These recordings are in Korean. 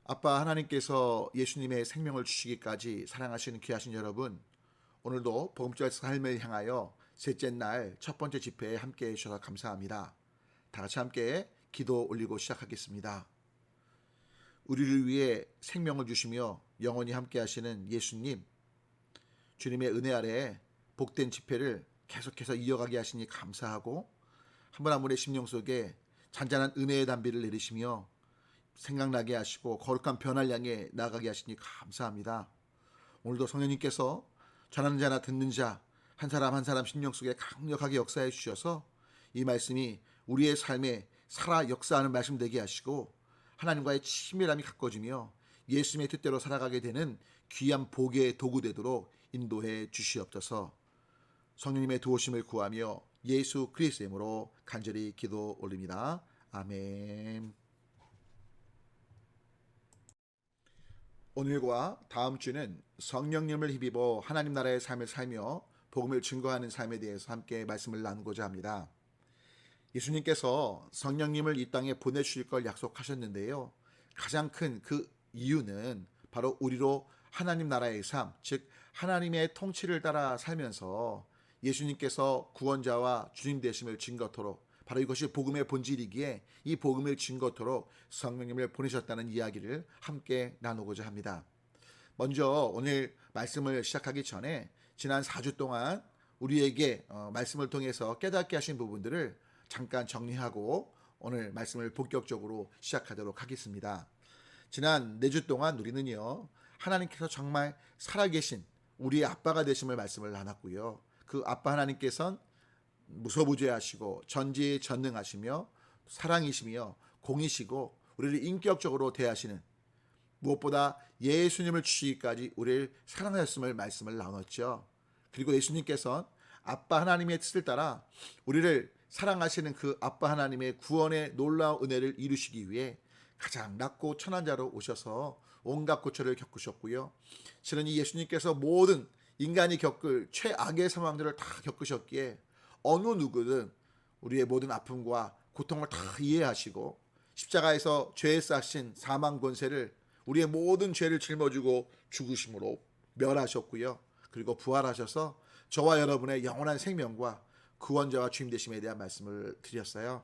아빠 하나님께서 예수님의 생명을 주시기까지 사랑하시는 귀하신 여러분, 오늘도 복음절 삶을 향하여 셋째 날 첫 번째 집회에 함께해 주셔서 감사합니다. 다 같이 함께 기도 올리고 시작하겠습니다. 우리를 위해 생명을 주시며 영원히 함께 하시는 예수님, 주님의 은혜 아래 복된 집회를 계속해서 이어가게 하시니 감사하고, 한 분 한 분의 심령 속에 잔잔한 은혜의 담비를 내리시며 생각나게 하시고 거룩한 변화를 향해 나아가게 하시니 감사합니다. 오늘도 성령님께서 전하는 자나 듣는 자 한 사람 한 사람 심령 속에 강력하게 역사해 주셔서 이 말씀이 우리의 삶에 살아 역사하는 말씀 되게 하시고 하나님과의 친밀함이 가꿔지며 예수님의 뜻대로 살아가게 되는 귀한 복의 도구 되도록 인도해 주시옵소서. 성령님의 도우심을 구하며 예수 그리스도의 이름으로 간절히 기도 올립니다. 아멘. 오늘과 다음 주는 성령님을 힘입어 하나님 나라의 삶을 살며 복음을 증거하는 삶에 대해서 함께 말씀을 나누고자 합니다. 예수님께서 성령님을 이 땅에 보내주실 걸 약속하셨는데요. 가장 큰 그 이유는 바로 우리로 하나님 나라의 삶, 즉 하나님의 통치를 따라 살면서 예수님께서 구원자와 주님 되심을 증거토록, 바로 이것이 복음의 본질이기에 이 복음을 증거토록 성령님을 보내셨다는 이야기를 함께 나누고자 합니다. 먼저 오늘 말씀을 시작하기 전에 지난 4주 동안 우리에게 말씀을 통해서 깨닫게 하신 부분들을 잠깐 정리하고 오늘 말씀을 본격적으로 시작하도록 하겠습니다. 지난 4주 동안 우리는요, 하나님께서 정말 살아계신 우리의 아빠가 되심을 말씀을 나눴고요. 그 아빠 하나님께서는 무소부재하시고 전지전능하시며 사랑이시며 공이시고 우리를 인격적으로 대하시는, 무엇보다 예수님을 주시기까지 우리를 사랑하셨음을 말씀을 나눴죠. 그리고 예수님께서는 아빠 하나님의 뜻을 따라 우리를 사랑하시는 그 아빠 하나님의 구원의 놀라운 은혜를 이루시기 위해 가장 낮고 천한 자로 오셔서 온갖 고초를 겪으셨고요. 실은 이 예수님께서 모든 인간이 겪을 최악의 상황들을 다 겪으셨기에 어느 누구든 우리의 모든 아픔과 고통을 다 이해하시고 십자가에서 죄에 쌓신 사망 권세를, 우리의 모든 죄를 짊어지고 죽으심으로 멸하셨고요. 그리고 부활하셔서 저와 여러분의 영원한 생명과 구원자와 주님 되심에 대한 말씀을 드렸어요.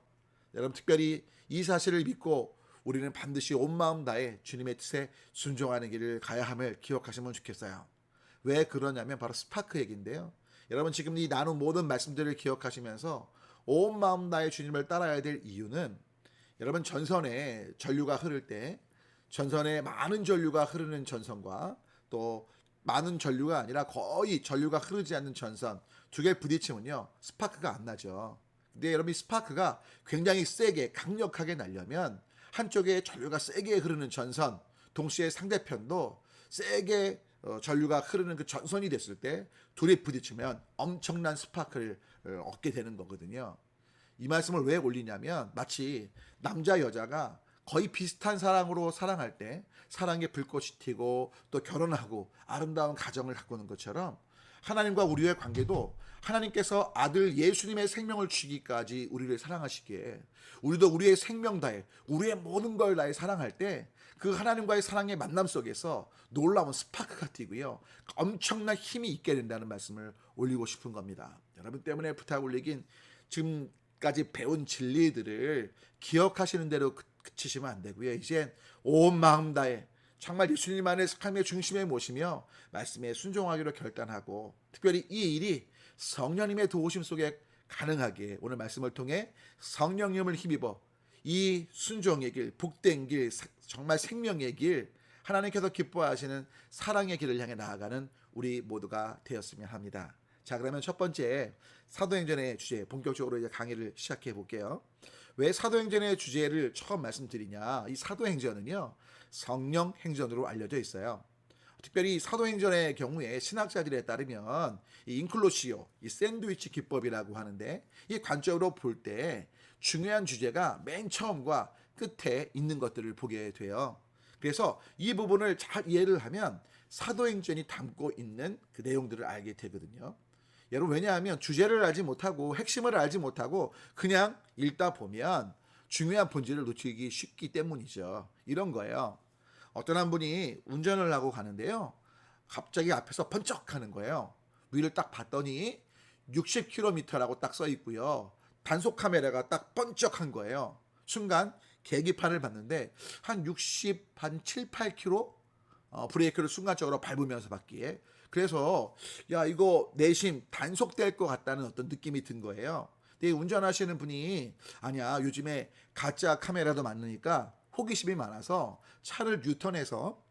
여러분, 특별히 이 사실을 믿고 우리는 반드시 온 마음 다해 주님의 뜻에 순종하는 길을 가야 함을 기억하시면 좋겠어요. 왜 그러냐면 바로 스파크 얘기인데요. 여러분, 지금 이 나눈 모든 말씀들을 기억하시면서 온 마음 다해 주님을 따라야 될 이유는, 여러분, 전선에 전류가 흐를 때 전선에 많은 전류가 흐르는 전선과 또 많은 전류가 아니라 거의 전류가 흐르지 않는 전선 두 개 부딪히면요, 스파크가 안 나죠. 근데 여러분, 이 스파크가 굉장히 세게 강력하게 나려면 한쪽에 전류가 세게 흐르는 전선, 동시에 상대편도 세게 전류가 흐르는 그 전선이 됐을 때 둘이 부딪히면 엄청난 스파크를 얻게 되는 거거든요. 이 말씀을 왜 올리냐면, 마치 남자 여자가 거의 비슷한 사랑으로 사랑할 때 사랑의 불꽃이 튀고 또 결혼하고 아름다운 가정을 가꾸는 것처럼 하나님과 우리의 관계도 하나님께서 아들 예수님의 생명을 주기까지 우리를 사랑하시기에 우리도 우리의 생명 다해 우리의 모든 걸 다해 사랑할 때 그 하나님과의 사랑의 만남 속에서 놀라운 스파크가 튀고요, 엄청난 힘이 있게 된다는 말씀을 올리고 싶은 겁니다. 여러분 때문에 부탁 올리긴, 지금까지 배운 진리들을 기억하시는 대로 그치시면 안 되고요. 이제 온 마음 다해 정말 예수님만의 삶의 중심에 모시며 말씀에 순종하기로 결단하고, 특별히 이 일이 성령님의 도우심 속에 가능하게 오늘 말씀을 통해 성령님을 힘입어 이 순종의 길, 복된 길, 정말 생명의 길, 하나님께서 기뻐하시는 사랑의 길을 향해 나아가는 우리 모두가 되었으면 합니다. 자, 그러면 첫 번째 사도행전의 주제 본격적으로 이제 강의를 시작해 볼게요. 왜 사도행전의 주제를 처음 말씀드리냐? 이 사도행전은요, 성령 행전으로 알려져 있어요. 특별히 사도행전의 경우에 신학자들에 따르면 이 인클로시오, 이 샌드위치 기법이라고 하는데, 이 관점으로 볼 때 중요한 주제가 맨 처음과 끝에 있는 것들을 보게 돼요. 그래서 이 부분을 잘 이해를 하면 사도행전이 담고 있는 그 내용들을 알게 되거든요. 여러분, 왜냐하면 주제를 알지 못하고 핵심을 알지 못하고 그냥 읽다 보면 중요한 본질을 놓치기 쉽기 때문이죠. 이런 거예요. 어떤 한 분이 운전을 하고 가는데요. 갑자기 앞에서 번쩍하는 거예요. 위를 딱 봤더니 60km라고 딱 써 있고요. 단속 카메라가 딱 번쩍한 거예요. 순간 계기판을 봤는데 한 60, 한 7, 8km 브레이크를 순간적으로 밟으면서 받기에. 그래서 야, 이거 내심 단속될 것 같다는 어떤 느낌이 든 거예요. 근데 운전하시는 분이 아니야, 요즘에 가짜 카메라도 많으니까 호기심이 많아서 차를 뉴턴해서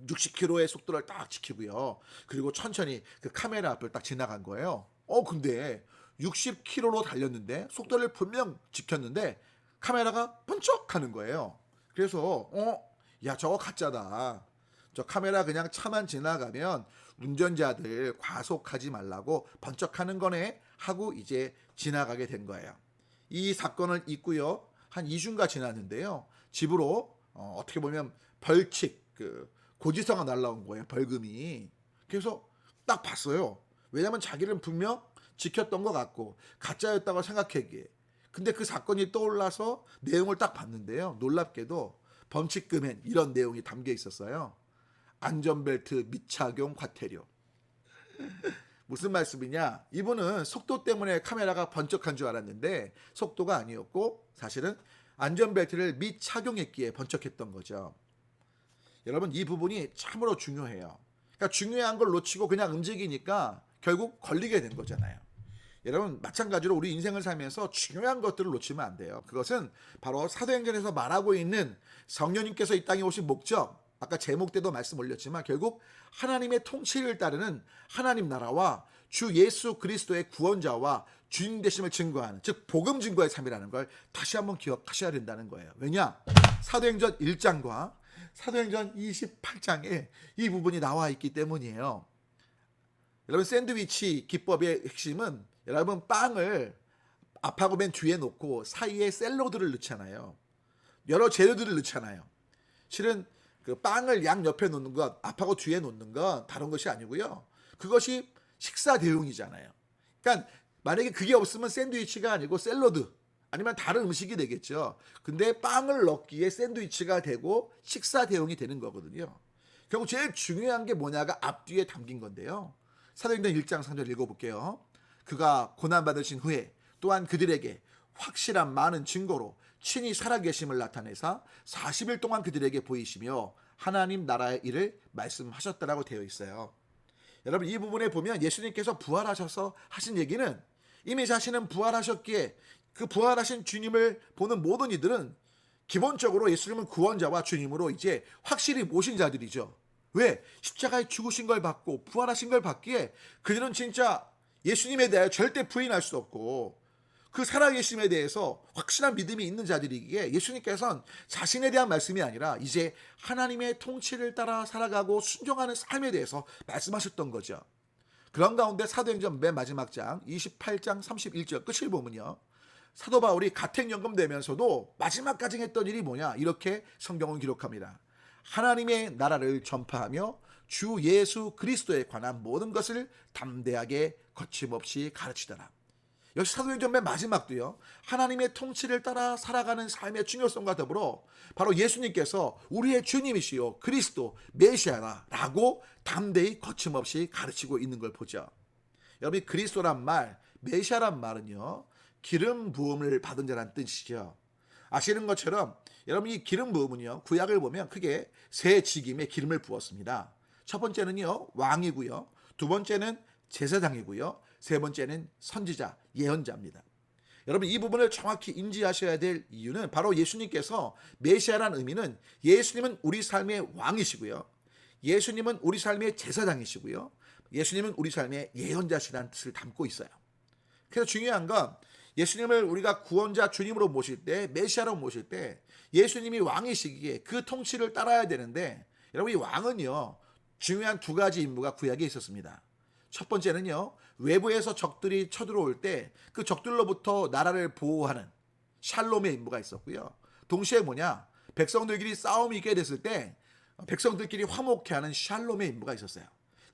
60km의 속도를 딱 지키고요. 그리고 천천히 그 카메라 앞을 딱 지나간 거예요. 근데 60km로 달렸는데 속도를 분명 지켰는데 카메라가 번쩍하는 거예요. 그래서 야, 저거 가짜다. 저 카메라 그냥 차만 지나가면 운전자들 과속하지 말라고 번쩍하는 거네 하고 이제 지나가게 된 거예요. 이 사건을 있고요. 한 2주가 지났는데요. 집으로 어떻게 보면 벌칙, 고지서가 날라온 거예요. 벌금이. 그래서 딱 봤어요. 왜냐면 자기는 분명 지켰던 것 같고 가짜였다고 생각했기에. 근데 그 사건이 떠올라서 내용을 딱 봤는데요. 놀랍게도 범칙금엔 이런 내용이 담겨 있었어요. 안전벨트 미착용 과태료. 무슨 말씀이냐? 이분은 속도 때문에 카메라가 번쩍한 줄 알았는데 속도가 아니었고 사실은 안전벨트를 미착용했기에 번쩍했던 거죠. 여러분, 이 부분이 참으로 중요해요. 그러니까 중요한 걸 놓치고 그냥 움직이니까 결국 걸리게 된 거잖아요. 여러분, 마찬가지로 우리 인생을 살면서 중요한 것들을 놓치면 안 돼요. 그것은 바로 사도행전에서 말하고 있는 성령님께서 이 땅에 오신 목적, 아까 제목 때도 말씀 올렸지만 결국 하나님의 통치를 따르는 하나님 나라와 주 예수 그리스도의 구원자와 주인 되심을 증거하는, 즉 복음 증거의 삶이라는 걸 다시 한번 기억하셔야 된다는 거예요. 왜냐? 사도행전 1장과 사도행전 28장에 이 부분이 나와 있기 때문이에요. 여러분, 샌드위치 기법의 핵심은 여러분 빵을 앞하고 맨 뒤에 놓고 사이에 샐러드를 넣잖아요. 여러 재료들을 넣잖아요. 실은 그 빵을 양 옆에 놓는 것, 앞하고 뒤에 놓는 건 다른 것이 아니고요. 그것이 식사 대용이잖아요. 그러니까 만약에 그게 없으면 샌드위치가 아니고 샐러드 아니면 다른 음식이 되겠죠. 근데 빵을 넣기에 샌드위치가 되고 식사 대용이 되는 거거든요. 결국 제일 중요한 게 뭐냐가 앞뒤에 담긴 건데요. 사도행전 1장 3절 읽어볼게요. 그가 고난받으신 후에 또한 그들에게 확실한 많은 증거로 친히 살아계심을 나타내사 40일 동안 그들에게 보이시며 하나님 나라의 일을 말씀하셨다라고 되어 있어요. 여러분, 이 부분에 보면 예수님께서 부활하셔서 하신 얘기는 이미 자신은 부활하셨기에 그 부활하신 주님을 보는 모든 이들은 기본적으로 예수님은 구원자와 주님으로 이제 확실히 모신 자들이죠. 왜? 십자가에 죽으신 걸 받고 부활하신 걸 받기에 그들은 진짜 예수님에 대해 절대 부인할 수 없고 그 살아계심에 대해서 확실한 믿음이 있는 자들이기에 예수님께서는 자신에 대한 말씀이 아니라 이제 하나님의 통치를 따라 살아가고 순종하는 삶에 대해서 말씀하셨던 거죠. 그런 가운데 사도행전 맨 마지막 장 28장 31절 끝을 보면요, 사도 바울이 가택연금 되면서도 마지막까지 했던 일이 뭐냐, 이렇게 성경은 기록합니다. 하나님의 나라를 전파하며 주 예수 그리스도에 관한 모든 것을 담대하게 거침없이 가르치더라. 역시 사도행전 맨 마지막도요, 하나님의 통치를 따라 살아가는 삶의 중요성과 더불어 바로 예수님께서 우리의 주님이시요 그리스도 메시아라고 담대히 거침없이 가르치고 있는 걸 보죠. 여러분, 그리스도란 말, 메시아란 말은요, 기름 부음을 받은 자란 뜻이죠. 아시는 것처럼 여러분, 이 기름 부음은요, 구약을 보면 크게 세 직임에 기름을 부었습니다. 첫 번째는요, 왕이고요, 두 번째는 제사장이고요, 세 번째는 선지자, 예언자입니다. 여러분, 이 부분을 정확히 인지하셔야 될 이유는 바로 예수님께서 메시아라는 의미는 예수님은 우리 삶의 왕이시고요, 예수님은 우리 삶의 제사장이시고요, 예수님은 우리 삶의 예언자시라는 뜻을 담고 있어요. 그래서 중요한 건 예수님을 우리가 구원자 주님으로 모실 때, 메시아로 모실 때 예수님이 왕이시기에 그 통치를 따라야 되는데, 여러분, 이 왕은요, 중요한 두 가지 임무가 구약에 있었습니다. 첫 번째는요, 외부에서 적들이 쳐들어올 때 그 적들로부터 나라를 보호하는 샬롬의 임무가 있었고요. 동시에 뭐냐, 백성들끼리 싸움이 있게 됐을 때 백성들끼리 화목케 하는 샬롬의 임무가 있었어요.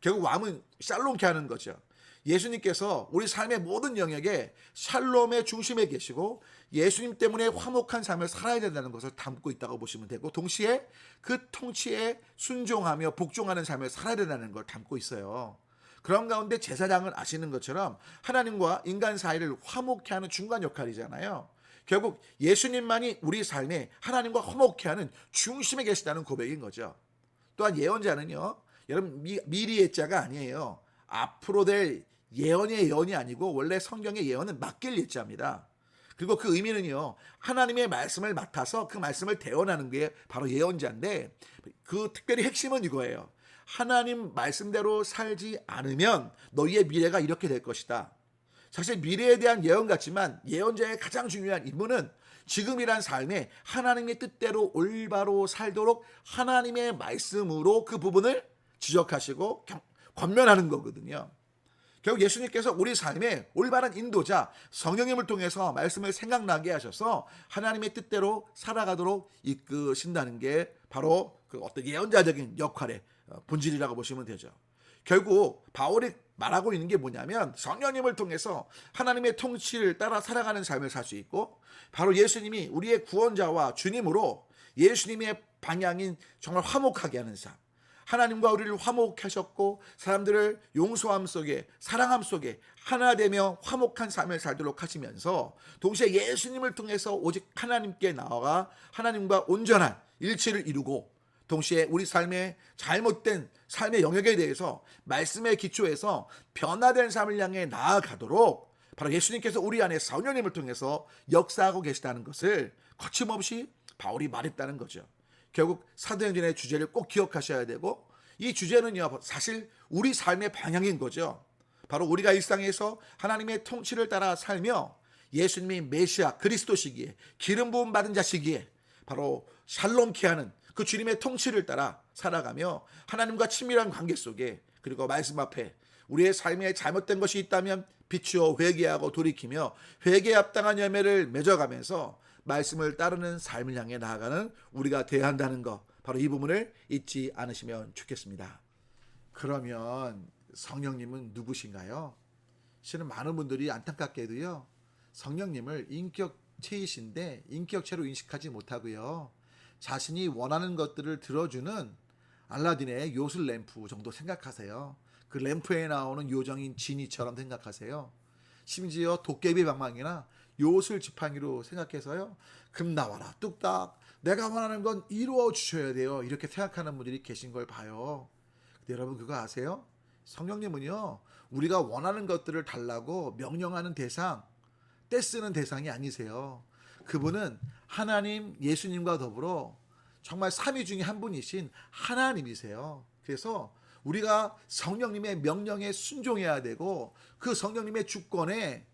결국 왕은 샬롬케 하는 거죠. 예수님께서 우리 삶의 모든 영역에 샬롬의 중심에 계시고 예수님 때문에 화목한 삶을 살아야 된다는 것을 담고 있다고 보시면 되고, 동시에 그 통치에 순종하며 복종하는 삶을 살아야 된다는 걸 담고 있어요. 그런 가운데 제사장은 아시는 것처럼 하나님과 인간 사이를 화목케 하는 중간 역할이잖아요. 결국 예수님만이 우리 삶에 하나님과 화목케 하는 중심에 계시다는 고백인 거죠. 또한 예언자는요, 여러분 미리의 자가 아니에요. 앞으로 될 예언의 예언이 아니고 원래 성경의 예언은 맡길 예자입니다. 그리고 그 의미는요, 하나님의 말씀을 맡아서 그 말씀을 대언하는 게 바로 예언자인데, 그 특별히 핵심은 이거예요. 하나님 말씀대로 살지 않으면 너희의 미래가 이렇게 될 것이다. 사실 미래에 대한 예언 같지만 예언자의 가장 중요한 임무는 지금이란 삶에 하나님의 뜻대로 올바로 살도록 하나님의 말씀으로 그 부분을 지적하시고 권면하는 거거든요. 결국 예수님께서 우리 삶의 올바른 인도자 성령님을 통해서 말씀을 생각나게 하셔서 하나님의 뜻대로 살아가도록 이끄신다는 게 바로 그 어떤 예언자적인 역할의 본질이라고 보시면 되죠. 결국 바울이 말하고 있는 게 뭐냐면, 성령님을 통해서 하나님의 통치를 따라 살아가는 삶을 살 수 있고, 바로 예수님이 우리의 구원자와 주님으로 예수님의 방향인 정말 화목하게 하는 삶, 하나님과 우리를 화목하셨고 사람들을 용서함 속에 사랑함 속에 하나 되며 화목한 삶을 살도록 하시면서, 동시에 예수님을 통해서 오직 하나님께 나아가 하나님과 온전한 일치를 이루고, 동시에 우리 삶의 잘못된 삶의 영역에 대해서 말씀의 기초에서 변화된 삶을 향해 나아가도록 바로 예수님께서 우리 안에 성령님을 통해서 역사하고 계시다는 것을 거침없이 바울이 말했다는 거죠. 결국 사도행전의 주제를 꼭 기억하셔야 되고, 이 주제는요, 사실 우리 삶의 방향인 거죠. 바로 우리가 일상에서 하나님의 통치를 따라 살며 예수님이 메시아 그리스도시기에 기름 부음 받은 자시기에 바로 샬롬케 하는 그 주님의 통치를 따라 살아가며 하나님과 친밀한 관계 속에, 그리고 말씀 앞에 우리의 삶에 잘못된 것이 있다면 비추어 회개하고 돌이키며 회개에 합당한 열매를 맺어가면서 말씀을 따르는 삶을 향해 나아가는 우리가 되어야 한다는 것, 바로 이 부분을 잊지 않으시면 좋겠습니다. 그러면 성령님은 누구신가요? 실은 많은 분들이 안타깝게도요, 성령님을 인격체이신데 인격체로 인식하지 못하고요, 자신이 원하는 것들을 들어주는 알라딘의 요술 램프 정도 생각하세요. 그 램프에 나오는 요정인 지니처럼 생각하세요. 심지어 도깨비 방망이나 요술 지팡이로 생각해서요, 금 나와라 뚝딱 내가 원하는 건 이루어 주셔야 돼요, 이렇게 생각하는 분들이 계신 걸 봐요. 근데 여러분 그거 아세요? 성령님은요, 우리가 원하는 것들을 달라고 명령하는 대상, 떼쓰는 대상이 아니세요. 그분은 하나님 예수님과 더불어 정말 삼위 중에 한 분이신 하나님이세요. 그래서 우리가 성령님의 명령에 순종해야 되고 그 성령님의 주권에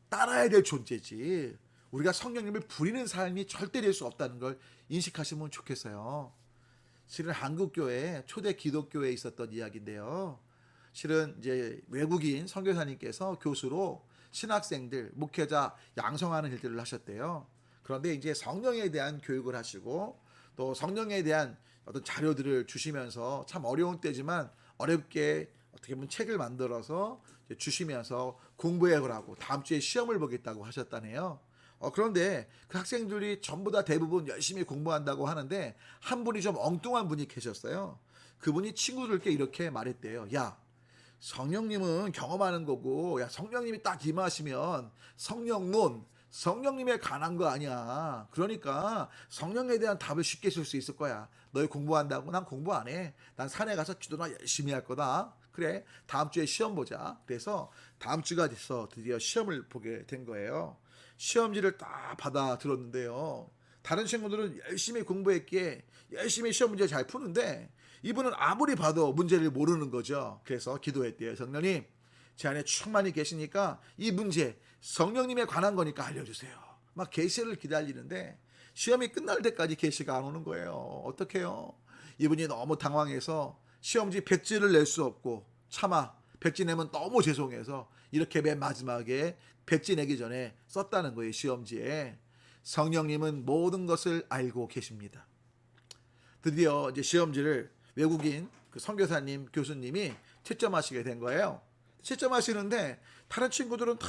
따라야 될 존재지, 우리가 성령님을 부리는 삶이 절대 될 수 없다는 걸 인식하시면 좋겠어요. 실은 한국교회 초대 기독교회에 있었던 이야기인데요, 실은 이제 외국인 선교사님께서 교수로 신학생들 목회자 양성하는 일들을 하셨대요. 그런데 이제 성령에 대한 교육을 하시고 또 성령에 대한 어떤 자료들을 주시면서, 참 어려운 때지만 어렵게 어떻게 보면 책을 만들어서 주시면서 공부해보라고 다음 주에 시험을 보겠다고 하셨다네요. 그런데 그 학생들이 전부 다 대부분 열심히 공부한다고 하는데 한 분이 좀 엉뚱한 분이 계셨어요. 그분이 친구들께 이렇게 말했대요. 야, 성령님은 경험하는 거고, 야, 성령님이 딱 임하시면 성령론, 성령님에 관한 거 아니야. 그러니까 성령에 대한 답을 쉽게 쓸 수 있을 거야. 너희 공부한다고? 난 공부 안 해. 난 산에 가서 기도나 열심히 할 거다. 그래, 다음 주에 시험 보자. 그래서 다음 주가 돼서 드디어 시험을 보게 된 거예요. 시험지를 딱 받아 들었는데요, 다른 친구들은 열심히 공부했기에 열심히 시험 문제 잘 푸는데 이분은 아무리 봐도 문제를 모르는 거죠. 그래서 기도했대요. 성령님, 제 안에 충만히 계시니까 이 문제 성령님에 관한 거니까 알려주세요. 막 계시를 기다리는데 시험이 끝날 때까지 계시가 안 오는 거예요. 어떡해요? 이분이 너무 당황해서 시험지 백지를 낼 수 없고, 차마 백지 내면 너무 죄송해서 이렇게 맨 마지막에 백지 내기 전에 썼다는 거예요. 시험지에 성령님은 모든 것을 알고 계십니다. 드디어 이제 시험지를 외국인 그 선교사님 교수님이 채점하시게 된 거예요. 채점하시는데 다른 친구들은 다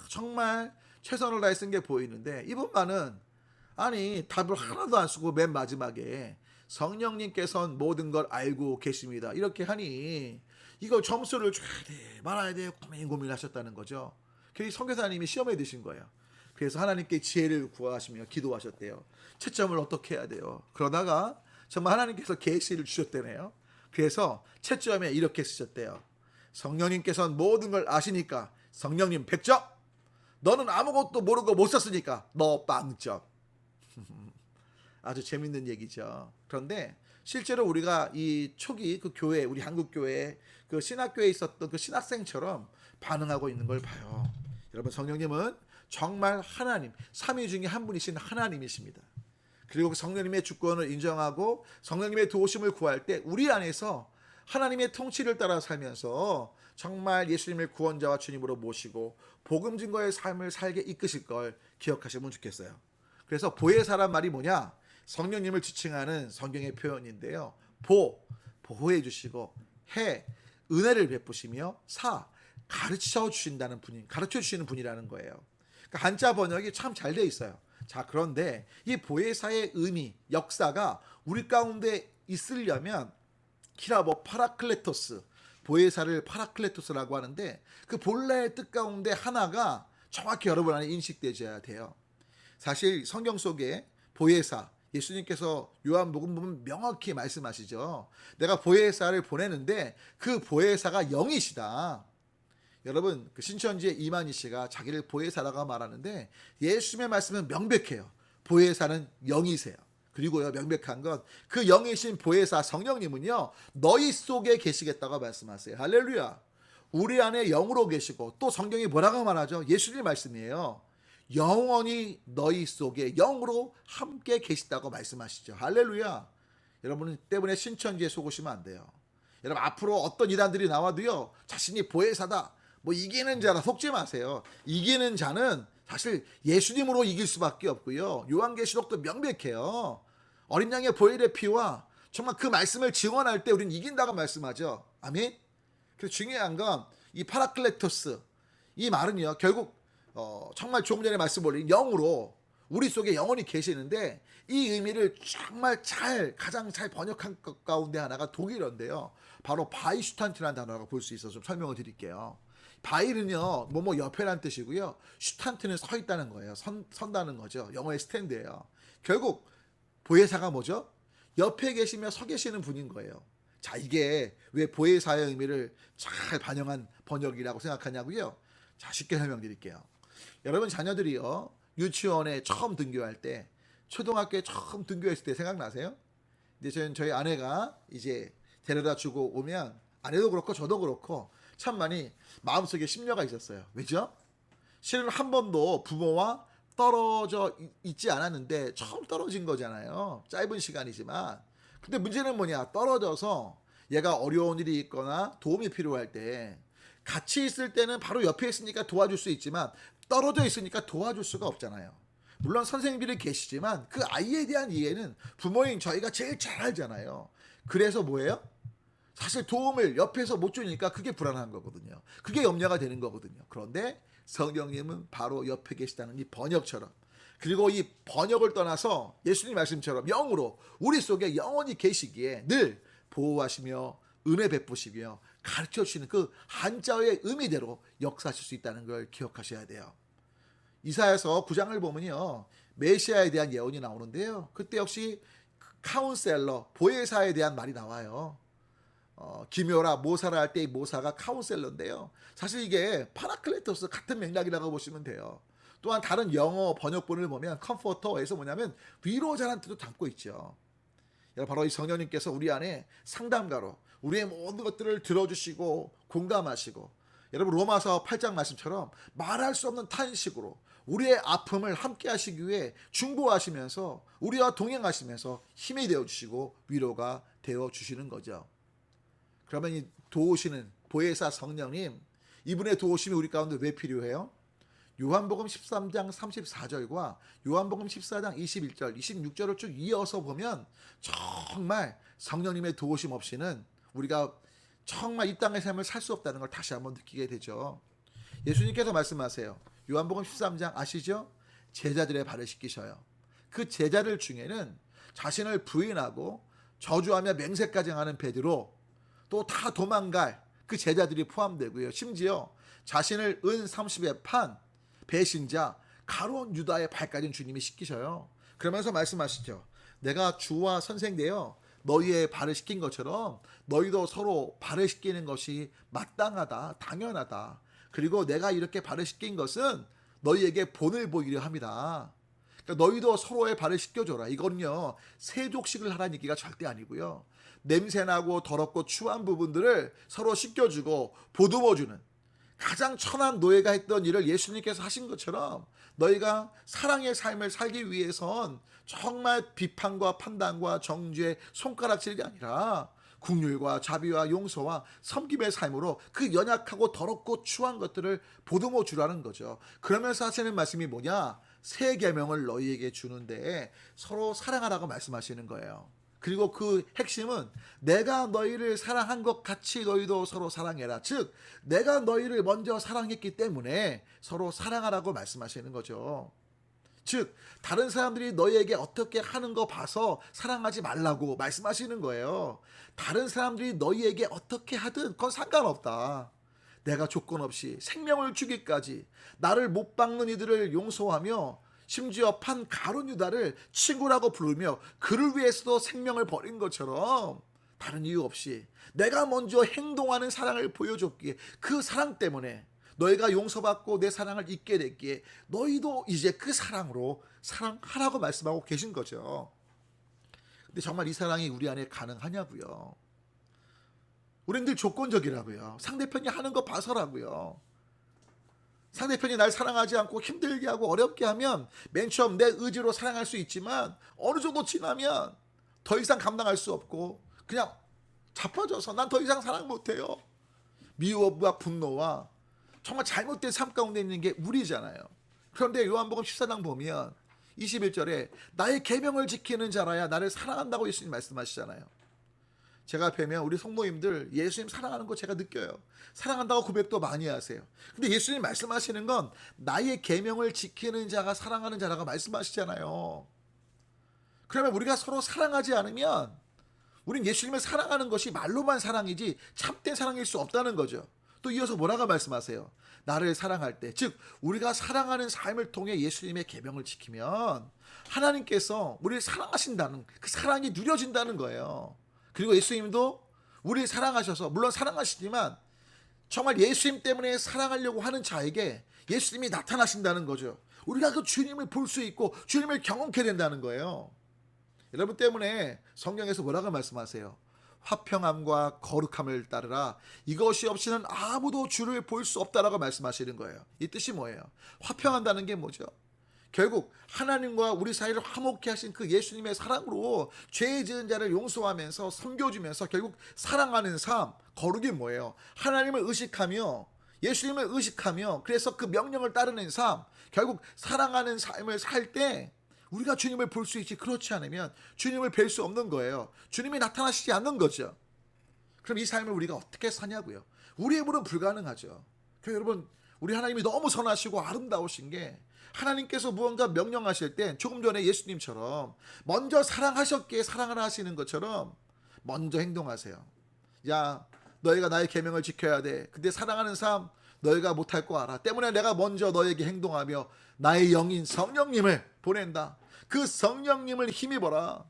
정말 최선을 다해 쓴 게 보이는데 이분만은 아니 답을 하나도 안 쓰고 맨 마지막에 성령님께서는 모든 걸 알고 계십니다. 이렇게 하니 이거 점수를 줘야 돼 말아야 돼 고민하셨다는 거죠. 그래서 선교사님이 시험에 드신 거예요. 그래서 하나님께 지혜를 구하시며 기도하셨대요. 채점을 어떻게 해야 돼요? 그러다가 정말 하나님께서 계시를 주셨대네요. 그래서 채점에 이렇게 쓰셨대요. 성령님께서는 모든 걸 아시니까 성령님 100점, 너는 아무것도 모르고 못 썼으니까 너 빵점. 아주 재밌는 얘기죠. 그런데 실제로 우리가 이 초기 그 교회, 우리 한국 교회 그 신학교에 있었던 그 신학생처럼 반응하고 있는 걸 봐요. 여러분, 성령님은 정말 하나님, 삼위 중에 한 분이신 하나님이십니다. 그리고 성령님의 주권을 인정하고 성령님의 도우심을 구할 때 우리 안에서 하나님의 통치를 따라 살면서 정말 예수님을 구원자와 주님으로 모시고 복음 증거의 삶을 살게 이끄실 걸 기억하시면 좋겠어요. 그래서 보혜사란 말이 뭐냐? 성령님을 지칭하는 성경의 표현인데요. 보호해 주시고, 해, 은혜를 베푸시며, 가르쳐 주시는 분이라는 거예요. 그러니까 한자 번역이 참 잘 돼 있어요. 자, 그런데 이 보혜사의 의미, 역사가 우리 가운데 있으려면 히라보 파라클레토스, 보혜사를 파라클레토스라고 하는데 그 본래의 뜻 가운데 하나가 정확히 여러분 안에 인식되셔야 돼요. 사실 성경 속에 보혜사, 예수님께서 요한복음 보면 명확히 말씀하시죠. 내가 보혜사를 보내는데 그 보혜사가 영이시다. 여러분, 그 신천지의 이만희 씨가 자기를 보혜사라고 말하는데 예수님의 말씀은 명백해요. 보혜사는 영이세요. 그리고요, 명백한 건 그 영이신 보혜사 성령님은요, 너희 속에 계시겠다고 말씀하세요. 할렐루야. 우리 안에 영으로 계시고, 또 성경이 뭐라고 말하죠? 예수님 말씀이에요. 영원히 너희 속에 영으로 함께 계시다고 말씀하시죠. 할렐루야. 여러분 때문에 신천지에 속으시면 안 돼요. 여러분, 앞으로 어떤 이단들이 나와도요, 자신이 보혜사다, 뭐 이기는 자라 속지 마세요. 이기는 자는 사실 예수님으로 이길 수밖에 없고요. 요한계시록도 명백해요. 어린 양의 보혈의 피와 정말 그 말씀을 증언할 때 우리는 이긴다고 말씀하죠. 아멘. 그래서 중요한 건 이 파라클레토스, 이 말은요, 결국 정말 조금 전에 말씀 올린 영으로 우리 속에 영원히 계시는데, 이 의미를 정말 가장 잘 번역한 것 가운데 하나가 독일어인데요. 바로 바이슈탄트라는 단어라고 볼 수 있어서 좀 설명을 드릴게요. 바일은요, 뭐뭐 옆에란 뜻이고요. 슈탄트는 서 있다는 거예요. 선다는 거죠. 영어의 스탠드예요. 결국 보혜사가 뭐죠? 옆에 계시며 서 계시는 분인 거예요. 자, 이게 왜 보혜사의 의미를 잘 반영한 번역이라고 생각하냐고요? 자, 쉽게 설명드릴게요. 여러분 자녀들이요, 유치원에 처음 등교할 때, 초등학교에 처음 등교했을 때 생각나세요? 이제 저희 아내가 이제 데려다 주고 오면, 아내도 그렇고 저도 그렇고 참 많이 마음속에 심려가 있었어요. 왜죠? 실은 한 번도 부모와 떨어져 있지 않았는데 처음 떨어진 거잖아요. 짧은 시간이지만. 근데 문제는 뭐냐? 떨어져서 얘가 어려운 일이 있거나 도움이 필요할 때, 같이 있을 때는 바로 옆에 있으니까 도와줄 수 있지만 떨어져 있으니까 도와줄 수가 없잖아요. 물론 선생님들이 계시지만 그 아이에 대한 이해는 부모인 저희가 제일 잘 알잖아요. 그래서 뭐예요? 사실 도움을 옆에서 못 주니까 그게 불안한 거거든요. 그게 염려가 되는 거거든요. 그런데 성령님은 바로 옆에 계시다는 이 번역처럼, 그리고 이 번역을 떠나서 예수님 말씀처럼 영으로 우리 속에 영원히 계시기에 늘 보호하시며 은혜 베푸시며 가르쳐 주시는 그 한자어의 의미대로 역사하실 수 있다는 걸 기억하셔야 돼요. 이사야서 9장을 보면요, 메시아에 대한 예언이 나오는데요, 그때 역시 카운셀러, 보혜사에 대한 말이 나와요. 기묘라, 모사라 할 때 이 모사가 카운셀러인데요, 사실 이게 파라클레토스 같은 맥락이라고 보시면 돼요. 또한 다른 영어 번역본을 보면 컴포터에서 뭐냐면 위로자라는 뜻도 담고 있죠. 바로 이 성령님께서 우리 안에 상담가로 우리의 모든 것들을 들어주시고 공감하시고, 여러분 로마서 8장 말씀처럼 말할 수 없는 탄식으로 우리의 아픔을 함께 하시기 위해 중보하시면서 우리와 동행하시면서 힘이 되어주시고 위로가 되어주시는 거죠. 그러면 이 도우시는 보혜사 성령님, 이분의 도우심이 우리 가운데 왜 필요해요? 요한복음 13장 34절과 요한복음 14장 21절, 26절을 쭉 이어서 보면 정말 성령님의 도우심 없이는 우리가 정말 이 땅의 삶을 살 수 없다는 걸 다시 한번 느끼게 되죠. 예수님께서 말씀하세요. 요한복음 13장 아시죠? 제자들의 발을 씻기셔요. 그 제자들 중에는 자신을 부인하고 저주하며 맹세까지 하는 베드로, 또 다 도망갈 그 제자들이 포함되고요. 심지어 자신을 은 30에 판 배신자 가룟 유다의 발까지 주님이 씻기셔요. 그러면서 말씀하시죠. 내가 주와 선생 되어 너희의 발을 씻긴 것처럼 너희도 서로 발을 씻기는 것이 마땅하다, 당연하다. 그리고 내가 이렇게 발을 씻긴 것은 너희에게 본을 보이려 합니다. 그러니까 너희도 서로의 발을 씻겨줘라. 이건요, 세족식을 하라는 얘기가 절대 아니고요. 냄새나고 더럽고 추한 부분들을 서로 씻겨주고 보듬어주는 가장 천한 노예가 했던 일을 예수님께서 하신 것처럼 너희가 사랑의 삶을 살기 위해선 정말 비판과 판단과 정죄의 손가락질이 아니라 긍휼과 자비와 용서와 섬김의 삶으로 그 연약하고 더럽고 추한 것들을 보듬어 주라는 거죠. 그러면서 하시는 말씀이 뭐냐? 새 계명을 너희에게 주는데 서로 사랑하라고 말씀하시는 거예요. 그리고 그 핵심은 내가 너희를 사랑한 것 같이 너희도 서로 사랑해라. 즉 내가 너희를 먼저 사랑했기 때문에 서로 사랑하라고 말씀하시는 거죠. 즉 다른 사람들이 너희에게 어떻게 하는 거 봐서 사랑하지 말라고 말씀하시는 거예요. 다른 사람들이 너희에게 어떻게 하든 그건 상관없다. 내가 조건 없이 생명을 주기까지 나를 못 박는 이들을 용서하며 심지어 판 가룟 유다를 친구라고 부르며 그를 위해서도 생명을 버린 것처럼 다른 이유 없이 내가 먼저 행동하는 사랑을 보여줬기에 그 사랑 때문에 너희가 용서받고 내 사랑을 잊게 됐기에 너희도 이제 그 사랑으로 사랑하라고 말씀하고 계신 거죠. 근데 정말 이 사랑이 우리 안에 가능하냐고요. 우리는 늘 조건적이라고요. 상대편이 하는 거 봐서라고요. 상대편이 날 사랑하지 않고 힘들게 하고 어렵게 하면 맨 처음 내 의지로 사랑할 수 있지만 어느 정도 지나면 더 이상 감당할 수 없고 그냥 자빠져서 난 더 이상 사랑 못해요. 미움과 분노와 정말 잘못된 삶 가운데 있는 게 우리잖아요. 그런데 요한복음 14장 보면 21절에 나의 계명을 지키는 자라야 나를 사랑한다고 예수님 말씀하시잖아요. 제가 뵈면 우리 성도님들 예수님 사랑하는 거 제가 느껴요. 사랑한다고 고백도 많이 하세요. 근데 예수님 말씀하시는 건 나의 계명을 지키는 자가 사랑하는 자라고 말씀하시잖아요. 그러면 우리가 서로 사랑하지 않으면 우린 예수님을 사랑하는 것이 말로만 사랑이지 참된 사랑일 수 없다는 거죠. 또 이어서 뭐라고 말씀하세요? 나를 사랑할 때, 즉 우리가 사랑하는 삶을 통해 예수님의 계명을 지키면 하나님께서 우리를 사랑하신다는 그 사랑이 누려진다는 거예요. 그리고 예수님도 우리를 사랑하셔서 물론 사랑하시지만 정말 예수님 때문에 사랑하려고 하는 자에게 예수님이 나타나신다는 거죠. 우리가 그 주님을 볼 수 있고 주님을 경험케 된다는 거예요. 여러분 때문에 성경에서 뭐라고 말씀하세요? 화평함과 거룩함을 따르라. 이것이 없이는 아무도 주를 볼 수 없다라고 말씀하시는 거예요. 이 뜻이 뭐예요? 화평한다는 게 뭐죠? 결국 하나님과 우리 사이를 화목케 하신 그 예수님의 사랑으로 죄 지은 자를 용서하면서 섬겨주면서 결국 사랑하는 삶, 거룩이 뭐예요? 하나님을 의식하며 예수님을 의식하며 그래서 그 명령을 따르는 삶, 결국 사랑하는 삶을 살 때 우리가 주님을 볼 수 있지, 그렇지 않으면 주님을 뵐 수 없는 거예요. 주님이 나타나시지 않는 거죠. 그럼 이 삶을 우리가 어떻게 사냐고요? 우리의 힘으로는 불가능하죠. 그래서 여러분, 우리 하나님이 너무 선하시고 아름다우신 게 하나님께서 무언가 명령하실 때 조금 전에 예수님처럼 먼저 사랑하셨기에 사랑을 하시는 것처럼 먼저 행동하세요. 야, 너희가 나의 계명을 지켜야 돼. 근데 사랑하는 삶 너희가 못할 거 알아. 때문에 내가 먼저 너에게 행동하며 나의 영인 성령님을 보낸다. 그 성령님을 힘입어라.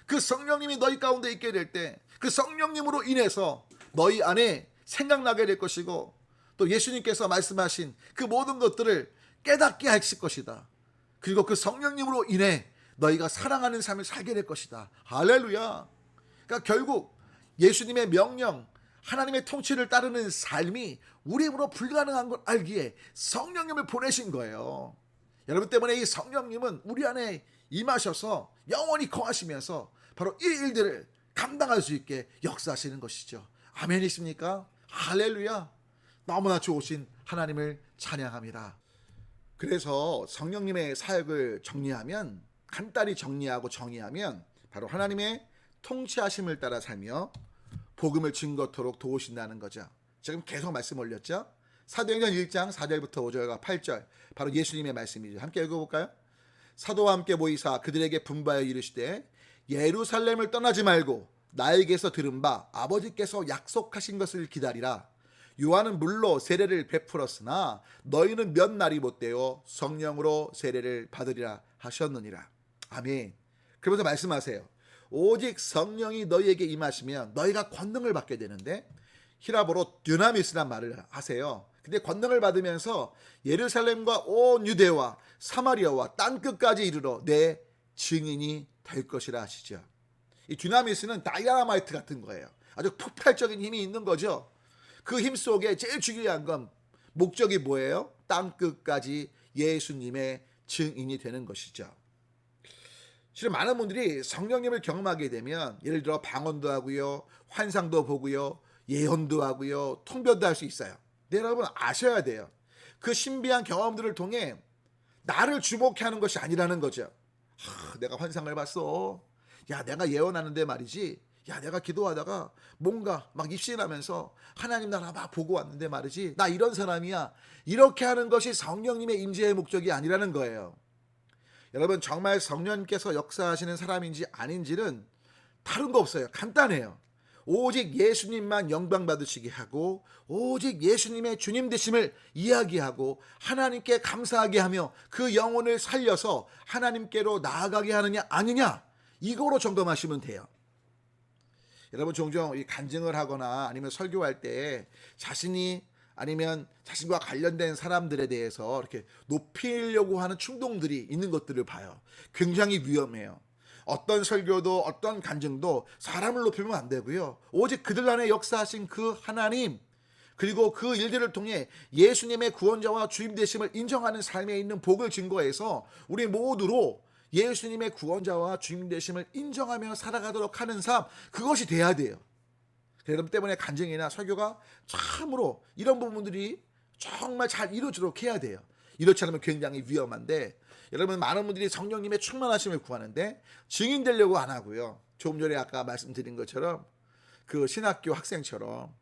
그 성령님이 너희 가운데 있게 될 때 그 성령님으로 인해서 너희 안에 생각나게 될 것이고 또 예수님께서 말씀하신 그 모든 것들을 깨닫게 하실 것이다. 그리고 그 성령님으로 인해 너희가 사랑하는 삶을 살게 될 것이다. 할렐루야. 그러니까 결국 예수님의 명령, 하나님의 통치를 따르는 삶이 우리 힘으로 불가능한 걸 알기에 성령님을 보내신 거예요. 여러분 때문에 이 성령님은 우리 안에 임하셔서 영원히 거하시면서 바로 이 일들을 감당할 수 있게 역사하시는 것이죠. 아멘이십니까? 할렐루야. 너무나 좋으신 하나님을 찬양합니다. 그래서 성령님의 사역을 정리하면, 간단히 정리하고 정의하면 바로 하나님의 통치하심을 따라 살며 복음을 증거토록 도우신다는 거죠. 지금 계속 말씀 올렸죠. 사도행전 1장 4절부터 5절과 8절 바로 예수님의 말씀이죠. 함께 읽어볼까요? 사도와 함께 모이사 그들에게 분바여 이르시되 예루살렘을 떠나지 말고 나에게서 들은 바 아버지께서 약속하신 것을 기다리라. 요한은 물로 세례를 베풀었으나 너희는 몇 날이 못되어 성령으로 세례를 받으리라 하셨느니라. 아멘. 그러면서 말씀하세요. 오직 성령이 너희에게 임하시면 너희가 권능을 받게 되는데, 히라보로 듀나미스란 말을 하세요. 근데 권능을 받으면서 예루살렘과 온 유대와 사마리아와 땅끝까지 이르러 내 증인이 될 것이라 하시죠. 이 듀나미스는 다이나마이트 같은 거예요. 아주 폭발적인 힘이 있는 거죠. 그 힘 속에 제일 중요한 건 목적이 뭐예요? 땅끝까지 예수님의 증인이 되는 것이죠. 실은 많은 분들이 성령님을 경험하게 되면 예를 들어 방언도 하고요, 환상도 보고요, 예언도 하고요, 통변도 할 수 있어요. 근데 여러분 아셔야 돼요. 그 신비한 경험들을 통해 나를 주목해 하는 것이 아니라는 거죠. 내가 환상을 봤어. 야, 내가 예언하는데 말이지. 야, 내가 기도하다가 뭔가 막 입신하면서 하나님 나라 막 보고 왔는데 말이지. 나 이런 사람이야. 이렇게 하는 것이 성령님의 임재의 목적이 아니라는 거예요. 여러분 정말 성령님께서 역사하시는 사람인지 아닌지는 다른 거 없어요. 간단해요. 오직 예수님만 영광 받으시게 하고 오직 예수님의 주님 되심을 이야기하고 하나님께 감사하게 하며 그 영혼을 살려서 하나님께로 나아가게 하느냐 아니냐, 이거로 점검하시면 돼요. 여러분 종종 이 간증을 하거나 아니면 설교할 때 자신이 아니면 자신과 관련된 사람들에 대해서 이렇게 높이려고 하는 충동들이 있는 것들을 봐요. 굉장히 위험해요. 어떤 설교도 어떤 간증도 사람을 높이면 안 되고요. 오직 그들 안에 역사하신 그 하나님, 그리고 그 일들을 통해 예수님의 구원자와 주임 되심을 인정하는 삶에 있는 복을 증거해서 우리 모두로 예수님의 구원자와 주임 되심을 인정하며 살아가도록 하는 삶, 그것이 돼야 돼요. 여러분 때문에 간증이나 설교가 참으로 이런 부분들이 정말 잘 이루어지도록 해야 돼요. 이렇지 않으면 굉장히 위험한데, 여러분 많은 분들이 성령님의 충만하심을 구하는데 증인 되려고 안 하고요. 조금 전에 아까 말씀드린 것처럼 그 신학교 학생처럼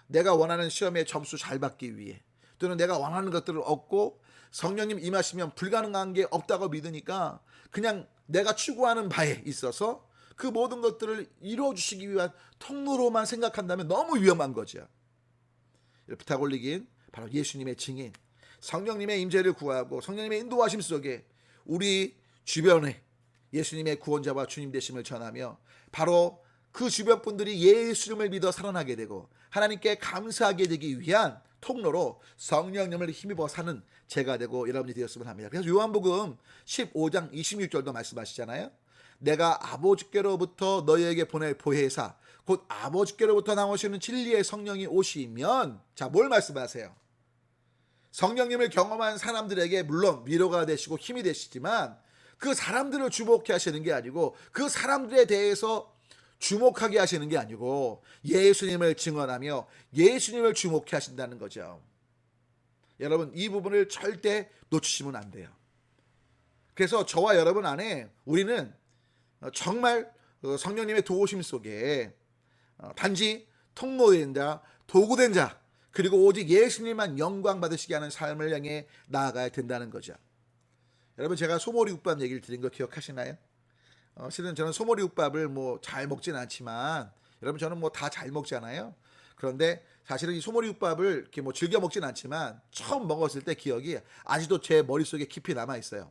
내가 원하는 시험에 점수 잘 받기 위해 또는 내가 원하는 것들을 얻고 성령님 임하시면 불가능한 게 없다고 믿으니까 그냥 내가 추구하는 바에 있어서 그 모든 것들을 이루어주시기 위한 통로로만 생각한다면 너무 위험한 거죠. 부탁 올리긴 바로 예수님의 증인, 성령님의 임재를 구하고 성령님의 인도하심 속에 우리 주변에 예수님의 구원자와 주님 되심을 전하며 바로 그 주변 분들이 예수님을 믿어 살아나게 되고 하나님께 감사하게 되기 위한 통로로 성령님을 힘입어 사는 제가 되고 여러분이 되었으면 합니다. 그래서 요한복음 15장 26절도 말씀하시잖아요. 내가 아버지께로부터 너희에게 보낼 보혜사 곧 아버지께로부터 나오시는 진리의 성령이 오시면, 자, 뭘 말씀하세요? 성령님을 경험한 사람들에게 물론 위로가 되시고 힘이 되시지만 그 사람들을 주목해 하시는 게 아니고 그 사람들에 대해서 주목하게 하시는 게 아니고 예수님을 증언하며 예수님을 주목해 하신다는 거죠. 여러분 이 부분을 절대 놓치시면 안 돼요. 그래서 저와 여러분 안에 우리는 정말 성령님의 도우심 속에 단지 통로된 자, 도구된 자, 그리고 오직 예수님만 영광 받으시게 하는 삶을 향해 나아가야 된다는 거죠. 여러분 제가 소머리국밥 얘기를 드린 거 기억하시나요? 실은 저는 소머리국밥을 뭐 잘 먹진 않지만 여러분 저는 뭐 다 잘 먹잖아요. 그런데 사실은 이 소머리국밥을 이렇게 뭐 즐겨 먹진 않지만 처음 먹었을 때 기억이 아직도 제 머릿속에 깊이 남아 있어요.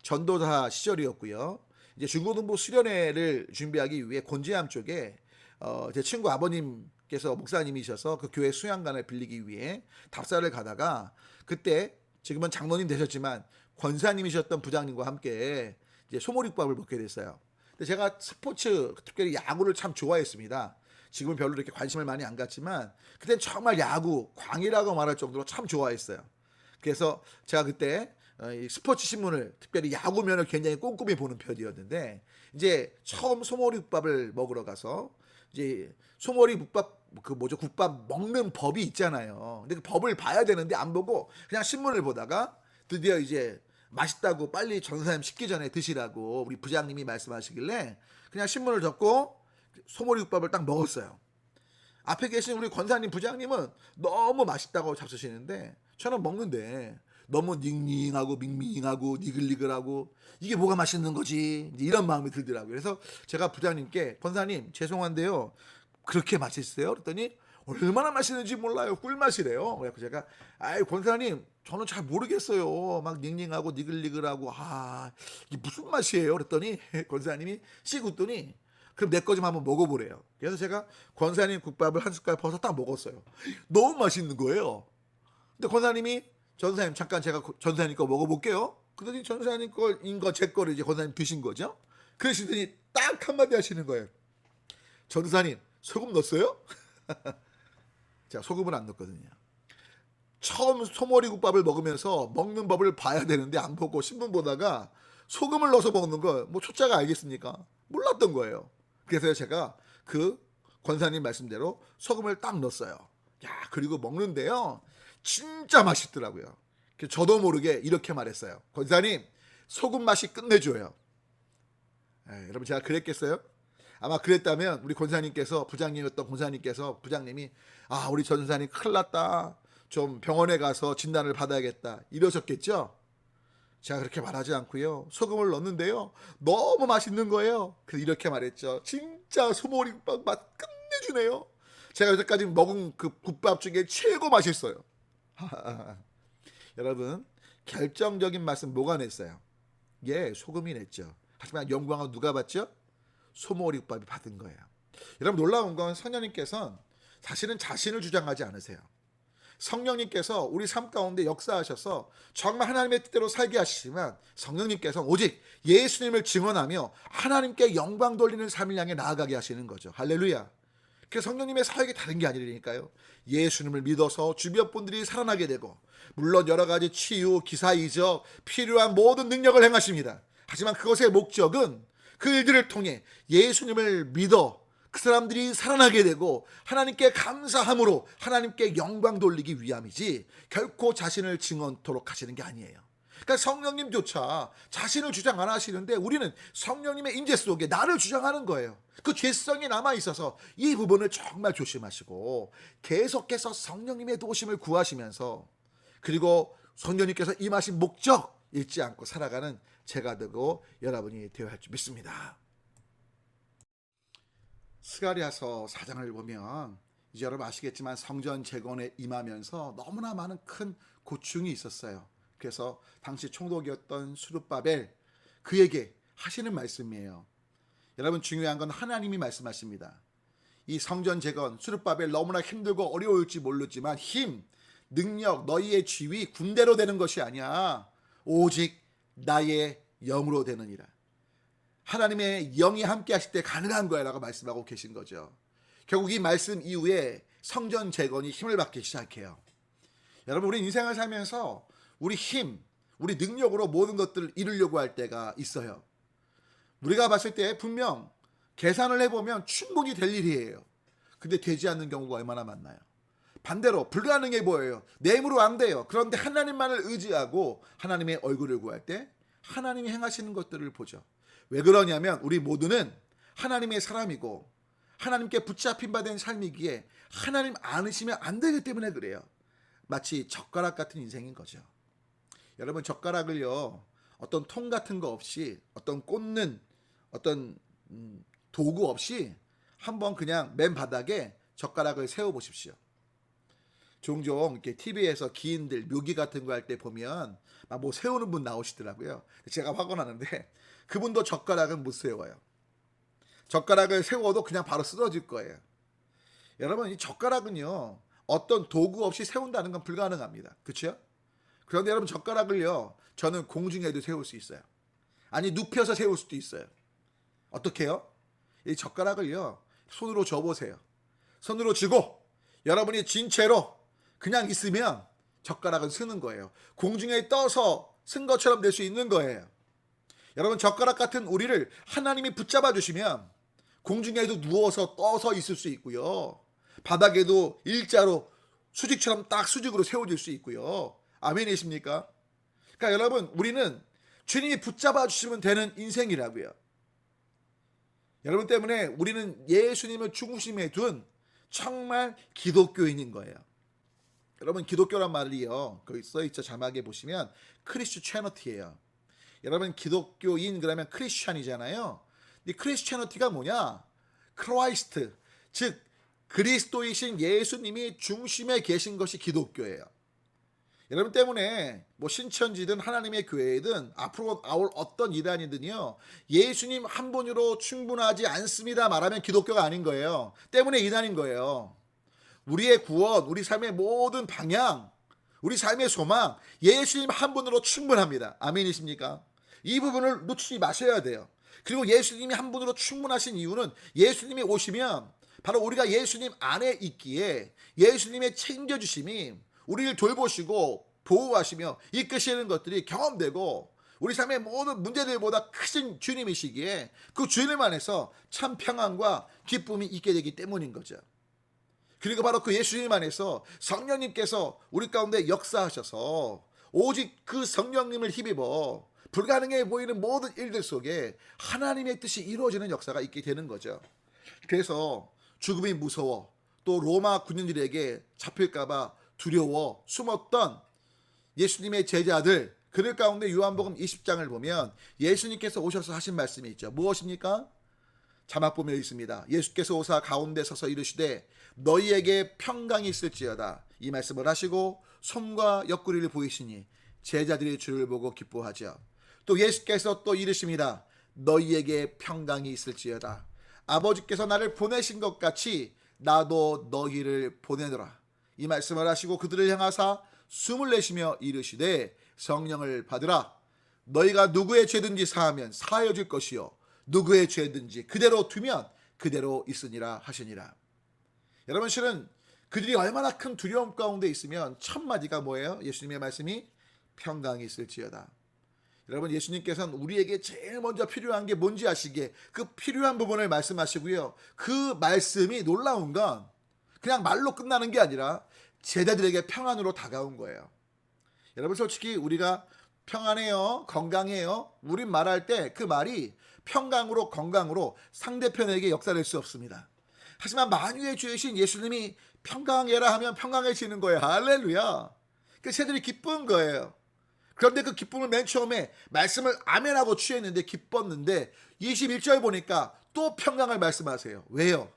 전도사 시절이었고요. 이제 중고등부 수련회를 준비하기 위해 곤지암 쪽에 제 친구 아버님께서 목사님이셔서 그 교회 수양관을 빌리기 위해 답사를 가다가 그때 지금은 장로님 되셨지만 권사님이셨던 부장님과 함께 이제 소머리국밥을 먹게 됐어요. 근데 제가 스포츠, 특별히 야구를 참 좋아했습니다. 지금은 별로 이렇게 관심을 많이 안 갖지만 그때는 정말 야구 광이라고 말할 정도로 참 좋아했어요. 그래서 제가 그때 이 스포츠 신문을 특별히 야구면을 굉장히 꼼꼼히 보는 편이었는데 이제 처음 소머리국밥을 먹으러 가서 이제 소머리국밥 국밥 먹는 법이 있잖아요. 근데 그 법을 봐야 되는데 안 보고 그냥 신문을 보다가 드디어 이제 맛있다고 빨리 전사님 식기 전에 드시라고 우리 부장님이 말씀하시길래 그냥 신문을 접고 소머리국밥을 딱 먹었어요. 앞에 계신 우리 권사님 부장님은 너무 맛있다고 잡수시는데 저는 먹는데 너무 닝닝하고 밍밍하고 니글니글하고 이게 뭐가 맛있는 거지, 이제 이런 마음이 들더라고요. 그래서 제가 부장님께 권사님 죄송한데요 그렇게 맛있어요? 그랬더니 얼마나 맛있는지 몰라요, 꿀맛이래요. 그래서 제가 아이 권사님 저는 잘 모르겠어요, 막 닝닝하고 니글니글하고 이게 무슨 맛이에요? 그랬더니 권사님이 씩 웃더니 그럼 내 거 좀 한번 먹어보래요. 그래서 제가 권사님 국밥을 한 숟갈 퍼서 딱 먹었어요. 너무 맛있는 거예요. 근데 권사님이 전사님 잠깐 제가 전사님 거 먹어볼게요. 그러더니 전사님 거인 거 제 거를 이제 권사님 드신 거죠. 그러시더니 딱 한마디 하시는 거예요. 전사님 소금 넣었어요? 제가 소금을 안 넣었거든요. 처음 소머리국밥을 먹으면서 먹는 법을 봐야 되는데 안 보고 신문 보다가 소금을 넣어서 먹는 거 뭐 초짜가 알겠습니까? 몰랐던 거예요. 그래서 제가 그 권사님 말씀대로 소금을 딱 넣었어요. 야, 그리고 먹는데요 진짜 맛있더라고요. 저도 모르게 이렇게 말했어요. 권사님 소금 맛이 끝내줘요. 여러분 제가 그랬겠어요? 아마 그랬다면 우리 권사님께서, 부장님이었던 권사님께서, 부장님이 우리 전사님 큰일 났다, 좀 병원에 가서 진단을 받아야겠다 이러셨겠죠. 제가 그렇게 말하지 않고요 소금을 넣었는데요 너무 맛있는 거예요. 그래서 이렇게 말했죠. 진짜 소머리국밥 맛 끝내주네요. 제가 여태까지 먹은 그 국밥 중에 최고 맛있어요. 여러분 결정적인 말씀 뭐가 냈어요? 예, 소금이 냈죠. 하지만 영광은 누가 받죠? 소머리국밥이 받은 거예요. 여러분 놀라운 건 성령님께서는 사실은 자신을 주장하지 않으세요. 성령님께서 우리 삶 가운데 역사하셔서 정말 하나님의 뜻대로 살게 하시지만 성령님께서 오직 예수님을 증언하며 하나님께 영광 돌리는 삶을 향해 나아가게 하시는 거죠. 할렐루야. 그래서 성령님의 사역이 다른 게 아니라니까요. 예수님을 믿어서 주변 분들이 살아나게 되고, 물론 여러 가지 치유, 기사이적 필요한 모든 능력을 행하십니다. 하지만 그것의 목적은 그 일들을 통해 예수님을 믿어 그 사람들이 살아나게 되고 하나님께 감사함으로 하나님께 영광 돌리기 위함이지 결코 자신을 증언토록 하시는 게 아니에요. 그러니까 성령님조차 자신을 주장 안 하시는데 우리는 성령님의 임재 속에 나를 주장하는 거예요. 그 죄성이 남아있어서 이 부분을 정말 조심하시고 계속해서 성령님의 도우심을 구하시면서, 그리고 성령님께서 임하신 목적 잊지 않고 살아가는 제가 되고 여러분이 되어야 할 줄 믿습니다. 스가랴서 4장을 보면 이제 여러분 아시겠지만 성전 재건에 임하면서 너무나 많은 큰 고충이 있었어요. 그래서 당시 총독이었던 스룹바벨, 그에게 하시는 말씀이에요. 여러분 중요한 건 하나님이 말씀하십니다. 이 성전 재건, 스룹바벨 너무나 힘들고 어려울지 모르지만 힘, 능력, 너희의 지위, 군대로 되는 것이 아니야. 오직 나의 영으로 되느니라. 하나님의 영이 함께 하실 때 가능한 거야 라고 말씀하고 계신 거죠. 결국 이 말씀 이후에 성전 재건이 힘을 받기 시작해요. 여러분 우리 인생을 살면서 우리 힘, 우리 능력으로 모든 것들을 이루려고 할 때가 있어요. 우리가 봤을 때 분명 계산을 해보면 충분히 될 일이에요. 근데 되지 않는 경우가 얼마나 많나요? 반대로 불가능해 보여요. 내 힘으로 안 돼요. 그런데 하나님만을 의지하고 하나님의 얼굴을 구할 때 하나님이 행하시는 것들을 보죠. 왜 그러냐면 우리 모두는 하나님의 사람이고 하나님께 붙잡힌 바 된 삶이기에 하나님 안으시면 안 되기 때문에 그래요. 마치 젓가락 같은 인생인 거죠. 여러분 젓가락을요 어떤 통 같은 거 없이, 어떤 꽂는 어떤 도구 없이 한번 그냥 맨 바닥에 젓가락을 세워 보십시오. 종종 이렇게 TV에서 기인들 묘기 같은 거 할 때 보면 막 뭐 세우는 분 나오시더라고요. 제가 화가 나는데 그분도 젓가락은 못 세워요. 젓가락을 세워도 그냥 바로 쓰러질 거예요. 여러분 이 젓가락은요 어떤 도구 없이 세운다는 건 불가능합니다. 그렇죠? 그런데 여러분 젓가락을요 저는 공중에도 세울 수 있어요. 아니 눕혀서 세울 수도 있어요. 어떻게 해요? 이 젓가락을요 손으로 쥐어보세요. 손으로 쥐고 여러분이 진 채로 그냥 있으면 젓가락은 쓰는 거예요. 공중에 떠서 쓴 것처럼 될 수 있는 거예요. 여러분 젓가락 같은 우리를 하나님이 붙잡아 주시면 공중에도 누워서 떠서 있을 수 있고요. 바닥에도 일자로 수직처럼 딱 수직으로 세워질 수 있고요. 아멘이십니까? 그러니까 여러분 우리는 주님이 붙잡아 주시면 되는 인생이라고요. 여러분 때문에 우리는 예수님을 중심에 둔 정말 기독교인인 거예요. 여러분, 기독교란 말이요, 거기 써있죠. 자막에 보시면 크리스처니티예요. 여러분, 기독교인 그러면 크리스찬이잖아요. 이 크리스처니티가 뭐냐? 크라이스트, 즉 그리스도이신 예수님이 중심에 계신 것이 기독교예요. 여러분 때문에 뭐 신천지든 하나님의 교회든 앞으로 나올 어떤 이단이든요, 예수님 한 분으로 충분하지 않습니다 말하면 기독교가 아닌 거예요. 때문에 이단인 거예요. 우리의 구원, 우리 삶의 모든 방향, 우리 삶의 소망, 예수님 한 분으로 충분합니다. 아멘이십니까? 이 부분을 놓치지 마셔야 돼요. 그리고 예수님이 한 분으로 충분하신 이유는 예수님이 오시면 바로 우리가 예수님 안에 있기에 예수님의 챙겨주심이 우리를 돌보시고 보호하시며 이끄시는 것들이 경험되고, 우리 삶의 모든 문제들보다 크신 주님이시기에 그 주님 안에서 참 평안과 기쁨이 있게 되기 때문인 거죠. 그리고 바로 그 예수님 안에서 성령님께서 우리 가운데 역사하셔서 오직 그 성령님을 힘입어 불가능해 보이는 모든 일들 속에 하나님의 뜻이 이루어지는 역사가 있게 되는 거죠. 그래서 죽음이 무서워 또 로마 군인들에게 잡힐까봐 두려워 숨었던 예수님의 제자들, 그들 가운데 요한복음 20장을 보면 예수님께서 오셔서 하신 말씀이 있죠. 무엇입니까? 자막 보면 있습니다. 예수께서 오사 가운데 서서 이르시되 너희에게 평강이 있을지어다. 이 말씀을 하시고 손과 옆구리를 보이시니 제자들이 주를 보고 기뻐하죠. 또 예수께서 또 이르십니다. 너희에게 평강이 있을지어다. 아버지께서 나를 보내신 것 같이 나도 너희를 보내노라. 이 말씀을 하시고 그들을 향하사 숨을 내쉬며 이르시되 성령을 받으라. 너희가 누구의 죄든지 사하면 사하여질 것이요 누구의 죄든지 그대로 두면 그대로 있으니라 하시니라. 여러분, 실은 그들이 얼마나 큰 두려움 가운데 있으면 첫 마디가 뭐예요? 예수님의 말씀이 평강이 있을지어다. 여러분, 예수님께서는 우리에게 제일 먼저 필요한 게 뭔지 아시기에 그 필요한 부분을 말씀하시고요, 그 말씀이 놀라운 건 그냥 말로 끝나는 게 아니라 제자들에게 평안으로 다가온 거예요. 여러분, 솔직히 우리가 평안해요, 건강해요, 우린 말할 때 그 말이 평강으로 건강으로 상대편에게 역사될 수 없습니다. 하지만 만유의 주이신 예수님이 평강해라 하면 평강해지는 거예요. 할렐루야. 그래서 새들이 기쁜 거예요. 그런데 그 기쁨을 맨 처음에 말씀을 아멘하고 취했는데 기뻤는데 21절 보니까 또 평강을 말씀하세요. 왜요?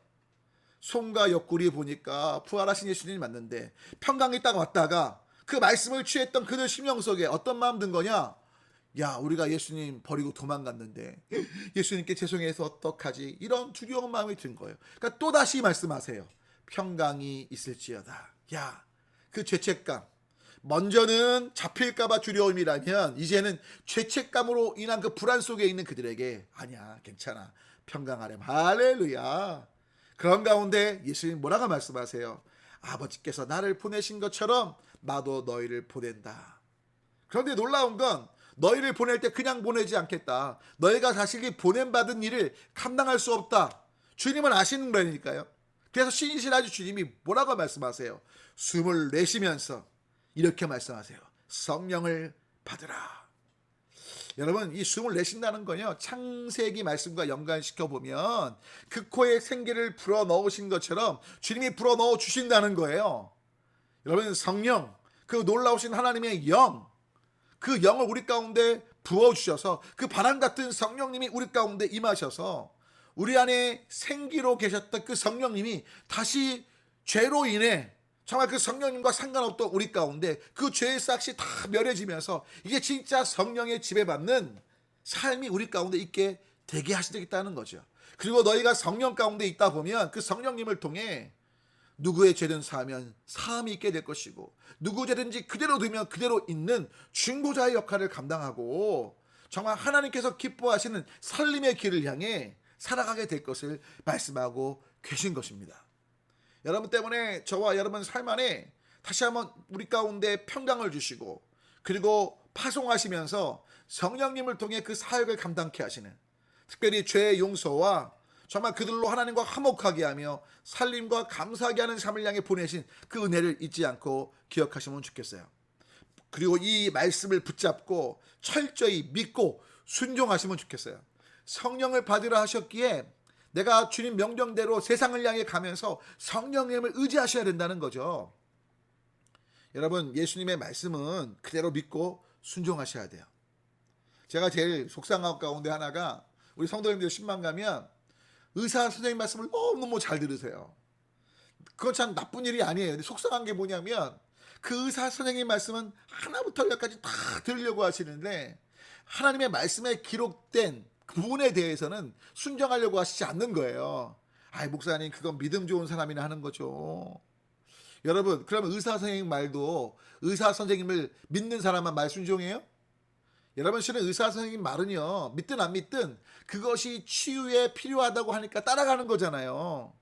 손과 옆구리 보니까 부활하신 예수님이 맞는데 평강이 딱 왔다가 그 말씀을 취했던 그들 심령 속에 어떤 마음 든 거냐? 야, 우리가 예수님 버리고 도망갔는데 예수님께 죄송해서 어떡하지? 이런 두려운 마음이 든 거예요. 그러니까 또다시 말씀하세요. 평강이 있을지어다. 야, 그 죄책감, 먼저는 잡힐까봐 두려움이라면 이제는 죄책감으로 인한 그 불안 속에 있는 그들에게 아니야, 괜찮아, 평강하렴. 할렐루야. 그런 가운데 예수님 뭐라고 말씀하세요? 아버지께서 나를 보내신 것처럼 나도 너희를 보낸다. 그런데 놀라운 건 너희를 보낼 때 그냥 보내지 않겠다. 너희가 자식이 보냄받은 일을 감당할 수 없다. 주님은 아시는 거니까요. 그래서 신이신 아주 주님이 뭐라고 말씀하세요? 숨을 내쉬면서 이렇게 말씀하세요. 성령을 받으라. 여러분, 이 숨을 내쉰다는 건요, 창세기 말씀과 연관시켜 보면 그 코에 생기를 불어넣으신 것처럼 주님이 불어넣어 주신다는 거예요. 여러분, 성령, 그 놀라우신 하나님의 영, 그 영을 우리 가운데 부어주셔서 그 바람 같은 성령님이 우리 가운데 임하셔서 우리 안에 생기로 계셨던 그 성령님이 다시 죄로 인해 정말 그 성령님과 상관없던 우리 가운데 그 죄의 싹이 다 멸해지면서 이게 진짜 성령의 지배받는 삶이 우리 가운데 있게 되게 하시겠다는 거죠. 그리고 너희가 성령 가운데 있다 보면 그 성령님을 통해 누구의 죄든 사하면 사함이 있게 될 것이고 누구 죄든지 그대로 두면 그대로 있는 중보자의 역할을 감당하고 정말 하나님께서 기뻐하시는 살림의 길을 향해 살아가게 될 것을 말씀하고 계신 것입니다. 여러분 때문에 저와 여러분 삶 안에 다시 한번 우리 가운데 평강을 주시고 그리고 파송하시면서 성령님을 통해 그 사역을 감당케 하시는, 특별히 죄의 용서와 정말 그들로 하나님과 화목하게 하며 살림과 감사하게 하는 삶을 향해 보내신 그 은혜를 잊지 않고 기억하시면 좋겠어요. 그리고 이 말씀을 붙잡고 철저히 믿고 순종하시면 좋겠어요. 성령을 받으라 하셨기에 내가 주님 명령대로 세상을 향해 가면서 성령님을 의지하셔야 된다는 거죠. 여러분, 예수님의 말씀은 그대로 믿고 순종하셔야 돼요. 제가 제일 속상한 것 가운데 하나가, 우리 성도님들 신방 가면 의사 선생님 말씀을 너무너무 잘 들으세요. 그건 참 나쁜 일이 아니에요. 근데 속상한 게 뭐냐면, 그 의사 선생님 말씀은 하나부터 열까지 다 들으려고 하시는데 하나님의 말씀에 기록된 그 부분에 대해서는 순종하려고 하시지 않는 거예요. 아이, 목사님, 그건 믿음 좋은 사람이나 하는 거죠. 여러분, 그러면 의사 선생님 말도 의사 선생님을 믿는 사람만 말 순종해요? 여러분, 실은 의사 선생님 말은요, 믿든 안 믿든 그것이 치유에 필요하다고 하니까 따라가는 거잖아요.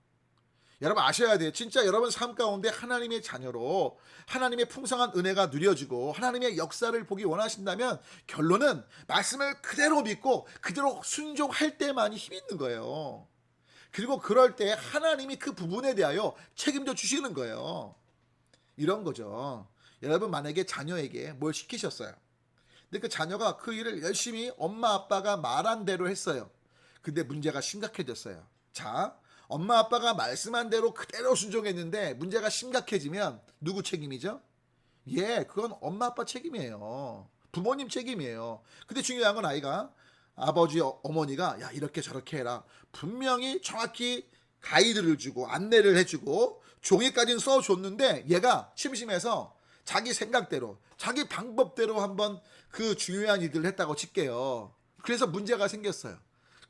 여러분, 아셔야 돼요. 진짜 여러분 삶 가운데 하나님의 자녀로 하나님의 풍성한 은혜가 누려지고 하나님의 역사를 보기 원하신다면 결론은 말씀을 그대로 믿고 그대로 순종할 때만이 힘이 있는 거예요. 그리고 그럴 때 하나님이 그 부분에 대하여 책임져 주시는 거예요. 이런 거죠. 여러분, 만약에 자녀에게 뭘 시키셨어요. 근데 그 자녀가 그 일을 열심히 엄마 아빠가 말한 대로 했어요. 근데 문제가 심각해졌어요. 자, 엄마 아빠가 말씀한 대로 그대로 순종했는데 문제가 심각해지면 누구 책임이죠? 예, 그건 엄마 아빠 책임이에요. 부모님 책임이에요. 근데 중요한 건 아이가 아버지 어머니가 야, 이렇게 저렇게 해라, 분명히 정확히 가이드를 주고 안내를 해주고 종이까지는 써줬는데 얘가 심심해서 자기 생각대로 자기 방법대로 한번 그 중요한 일들을 했다고 칠게요. 그래서 문제가 생겼어요.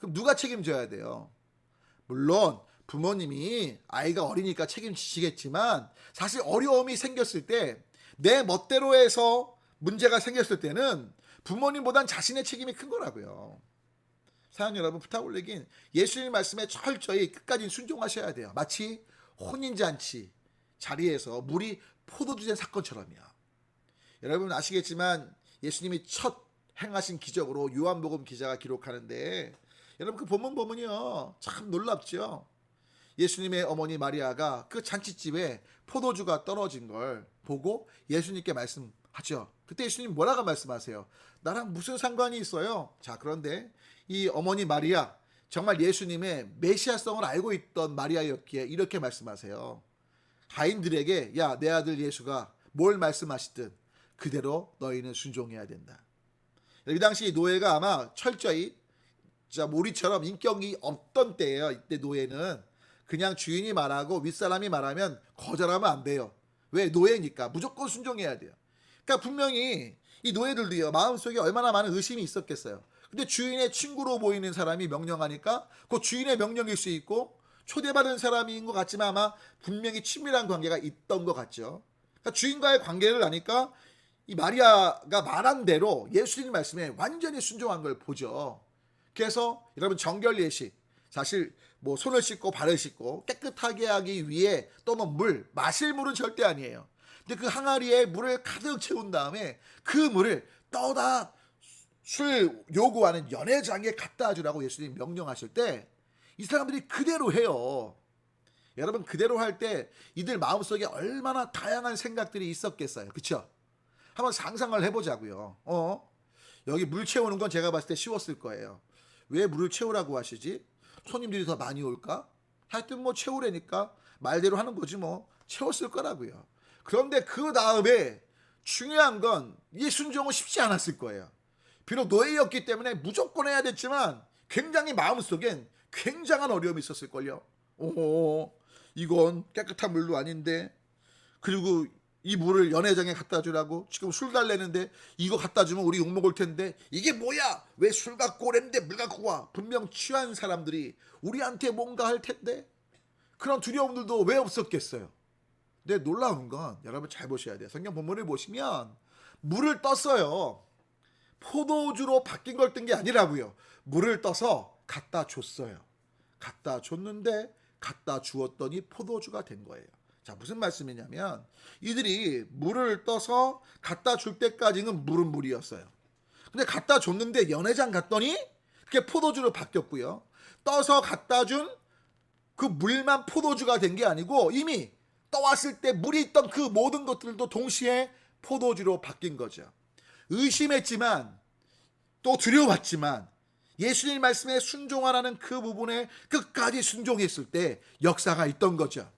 그럼 누가 책임져야 돼요? 물론 부모님이 아이가 어리니까 책임지시겠지만 사실 어려움이 생겼을 때 내 멋대로 해서 문제가 생겼을 때는 부모님보단 자신의 책임이 큰 거라고요. 사랑하는 여러분, 부탁 올리긴 예수님 말씀에 철저히 끝까지 순종하셔야 돼요. 마치 혼인잔치 자리에서 물이 포도주 된 사건처럼요. 여러분 아시겠지만 예수님이 첫 행하신 기적으로 요한복음 기자가 기록하는데, 여러분 그 본문 보면요 참 놀랍죠. 예수님의 어머니 마리아가 그 잔치집에 포도주가 떨어진 걸 보고 예수님께 말씀하죠. 그때 예수님 뭐라고 말씀하세요? 나랑 무슨 상관이 있어요? 자, 그런데 이 어머니 마리아, 정말 예수님의 메시아성을 알고 있던 마리아였기에 이렇게 말씀하세요. 가인들에게 야, 내 아들 예수가 뭘 말씀하시든 그대로 너희는 순종해야 된다. 이 당시 노예가 아마 철저히 우리처럼 인격이 없던 때예요. 이때 노예는 그냥 주인이 말하고 윗사람이 말하면 거절하면 안 돼요. 왜? 노예니까 무조건 순종해야 돼요. 그러니까 분명히 이 노예들도요 마음속에 얼마나 많은 의심이 있었겠어요. 근데 주인의 친구로 보이는 사람이 명령하니까 그 주인의 명령일 수 있고 초대받은 사람인 것 같지만 아마 분명히 친밀한 관계가 있던 것 같죠. 그러니까 주인과의 관계를 아니까 이 마리아가 말한 대로 예수님 말씀에 완전히 순종한 걸 보죠. 그래서 여러분, 정결 예식, 사실 뭐 손을 씻고 발을 씻고 깨끗하게 하기 위해 떠놓은 물, 마실 물은 절대 아니에요. 근데 그 항아리에 물을 가득 채운 다음에 그 물을 떠다 술 요구하는 연회장에 갖다 주라고 예수님 명령하실 때 이 사람들이 그대로 해요. 여러분, 그대로 할 때 이들 마음속에 얼마나 다양한 생각들이 있었겠어요. 그렇죠? 한번 상상을 해보자고요. 여기 물 채우는 건 제가 봤을 때 쉬웠을 거예요. 왜 물을 채우라고 하시지? 손님들이 더 많이 올까? 하여튼 뭐 채우라니까 말대로 하는 거지 뭐. 채웠을 거라고요. 그런데 그 다음에 중요한 건 이 순종은 쉽지 않았을 거예요. 비록 노예였기 때문에 무조건 해야 됐지만 굉장히 마음속엔 굉장한 어려움이 있었을걸요. 이건 깨끗한 물도 아닌데, 그리고 이 물을 연회장에 갖다 주라고 지금 술 달래는데 이거 갖다 주면 우리 욕먹을 텐데 이게 뭐야? 왜 술 갖고 오랬는데 물 갖고 와? 분명 취한 사람들이 우리한테 뭔가 할 텐데. 그런 두려움들도 왜 없었겠어요? 근데 놀라운 건 여러분 잘 보셔야 돼요. 성경 본문을 보시면 물을 떴어요. 포도주로 바뀐 걸 뜬 게 아니라고요. 물을 떠서 갖다 줬어요. 갖다 줬는데 갖다 주었더니 포도주가 된 거예요. 자, 무슨 말씀이냐면 이들이 물을 떠서 갖다 줄 때까지는 물은 물이었어요. 근데 갖다 줬는데 연회장 갔더니 그게 포도주로 바뀌었고요. 떠서 갖다 준 그 물만 포도주가 된 게 아니고 이미 떠왔을 때 물이 있던 그 모든 것들도 동시에 포도주로 바뀐 거죠. 의심했지만 또 두려웠지만 예수님 말씀에 순종하라는 그 부분에 끝까지 순종했을 때 역사가 있던 거죠.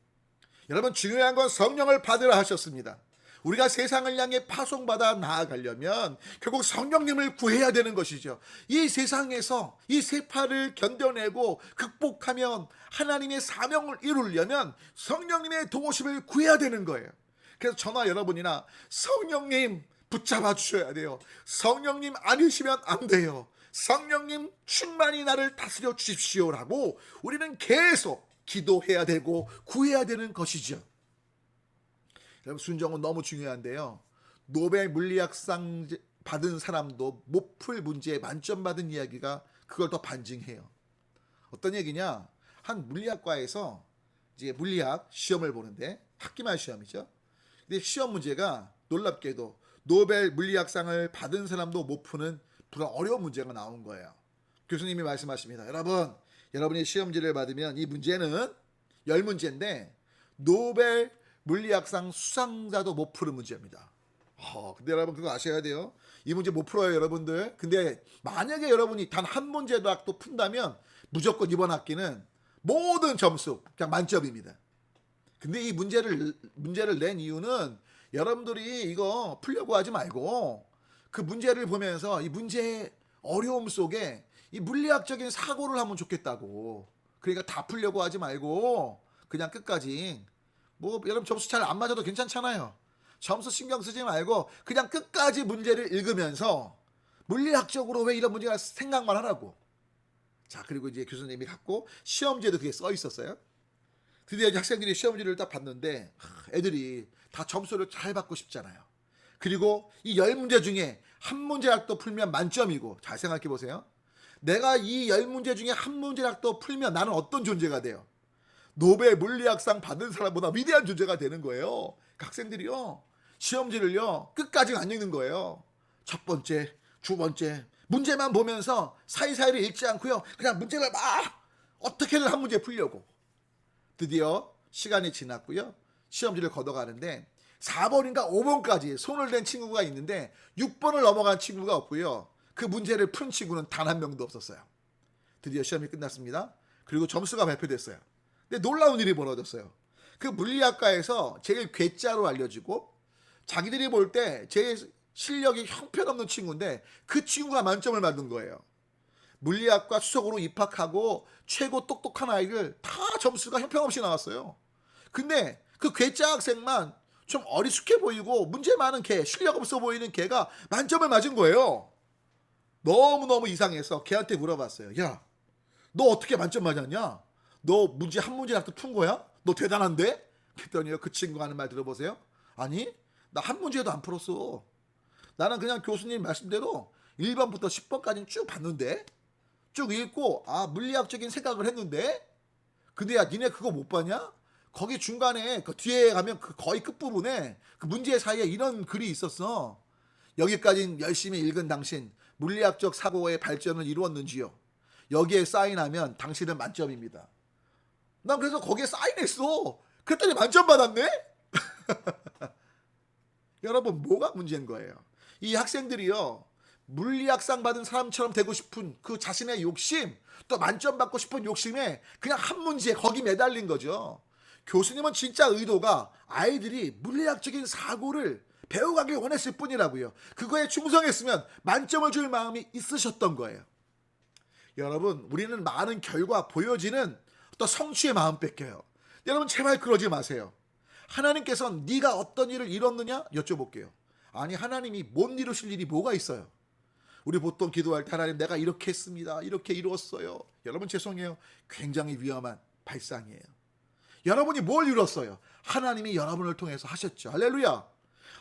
여러분, 중요한 건 성령을 받으라 하셨습니다. 우리가 세상을 향해 파송받아 나아가려면 결국 성령님을 구해야 되는 것이죠. 이 세상에서 이 세파를 견뎌내고 극복하면 하나님의 사명을 이루려면 성령님의 도우심을 구해야 되는 거예요. 그래서 저나 여러분이나 성령님 붙잡아 주셔야 돼요. 성령님 아니시면 안 돼요. 성령님 충만히 나를 다스려 주십시오라고 우리는 계속 기도해야 되고 구해야 되는 것이죠. 여러분, 순종은 너무 중요한데요. 노벨 물리학상 받은 사람도 못 풀 문제에 만점 받은 이야기가 그걸 더 반증해요. 어떤 얘기냐? 한 물리학과에서 이제 물리학 시험을 보는데, 학기말 시험이죠. 근데 시험 문제가 놀랍게도 노벨 물리학상을 받은 사람도 못 푸는 그런 어려운 문제가 나온 거예요. 교수님이 말씀하십니다. 여러분이 시험지를 받으면 이 문제는 10문제인데 노벨 물리학상 수상자도 못 푸는 문제입니다. 근데 여러분 그거 아셔야 돼요. 이 문제 못 풀어요, 여러분들. 근데 만약에 여러분이 단 한 문제도 푼다면 무조건 이번 학기는 모든 점수 그냥 만점입니다. 근데 이 문제를 낸 이유는 여러분들이 이거 풀려고 하지 말고 그 문제를 보면서 이 문제의 어려움 속에 이 물리학적인 사고를 하면 좋겠다고. 그러니까 다 풀려고 하지 말고 그냥 끝까지, 뭐 여러분 점수 잘 안 맞아도 괜찮잖아요. 점수 신경 쓰지 말고 그냥 끝까지 문제를 읽으면서 물리학적으로 왜 이런 문제가 생각만 하라고. 자, 그리고 이제 교수님이 갖고 시험지에도 그게 써 있었어요. 드디어 학생들이 시험지를 딱 봤는데 애들이 다 점수를 잘 받고 싶잖아요. 그리고 이 10문제 중에 한 문제라도 풀면 만점이고, 잘 생각해 보세요. 내가 이 10문제 중에 한 문제라도 풀면 나는 어떤 존재가 돼요? 노벨 물리학상 받은 사람보다 위대한 존재가 되는 거예요. 학생들이요, 시험지를요 끝까지 안 읽는 거예요. 첫 번째, 두 번째 문제만 보면서 사이사이를 읽지 않고요, 그냥 문제를 막 어떻게든 한 문제 풀려고. 드디어 시간이 지났고요, 시험지를 걷어가는데 4번인가 5번까지 손을 댄 친구가 있는데 6번을 넘어간 친구가 없고요, 그 문제를 푼 친구는 단 한 명도 없었어요. 드디어 시험이 끝났습니다. 그리고 점수가 발표됐어요. 근데 놀라운 일이 벌어졌어요. 그 물리학과에서 제일 괴짜로 알려지고 자기들이 볼 때 제일 실력이 형편없는 친구인데 그 친구가 만점을 받은 거예요. 물리학과 수석으로 입학하고 최고 똑똑한 아이들 다 점수가 형편없이 나왔어요. 근데 그 괴짜 학생만 좀 어리숙해 보이고 문제 많은 걔, 실력 없어 보이는 걔가 만점을 맞은 거예요. 너무너무 이상해서 걔한테 물어봤어요. 야, 너 어떻게 만점 맞았냐? 너 문제 한 문제라도 푼 거야? 너 대단한데? 그랬더니 그 친구가 하는 말 들어보세요. 아니, 나 한 문제도 안 풀었어. 나는 그냥 교수님 말씀대로 1번부터 10번까지는 쭉 봤는데, 쭉 읽고 물리학적인 생각을 했는데, 근데 야, 니네 그거 못 봤냐? 거기 중간에 그 뒤에 가면 그 거의 끝부분에 그 문제 사이에 이런 글이 있었어. 여기까지 열심히 읽은 당신 물리학적 사고의 발전을 이루었는지요? 여기에 사인하면 당신은 만점입니다. 난 그래서 거기에 사인했어. 그랬더니 만점 받았네? 여러분, 뭐가 문제인 거예요? 이 학생들이요, 물리학상 받은 사람처럼 되고 싶은 그 자신의 욕심, 또 만점 받고 싶은 욕심에 그냥 한 문제에 거기 매달린 거죠. 교수님은 진짜 의도가 아이들이 물리학적인 사고를 배워가길 원했을 뿐이라고요. 그거에 충성했으면 만점을 줄 마음이 있으셨던 거예요. 여러분, 우리는 많은 결과, 보여지는 또 성취의 마음 뺏겨요. 여러분, 제발 그러지 마세요. 하나님께서는 네가 어떤 일을 이뤘느냐 여쭤볼게요. 아니, 하나님이 못 이루실 일이 뭐가 있어요? 우리 보통 기도할 때 하나님 내가 이렇게 했습니다, 이렇게 이루었어요. 여러분, 죄송해요. 굉장히 위험한 발상이에요. 여러분이 뭘 이뤘어요? 하나님이 여러분을 통해서 하셨죠. 할렐루야.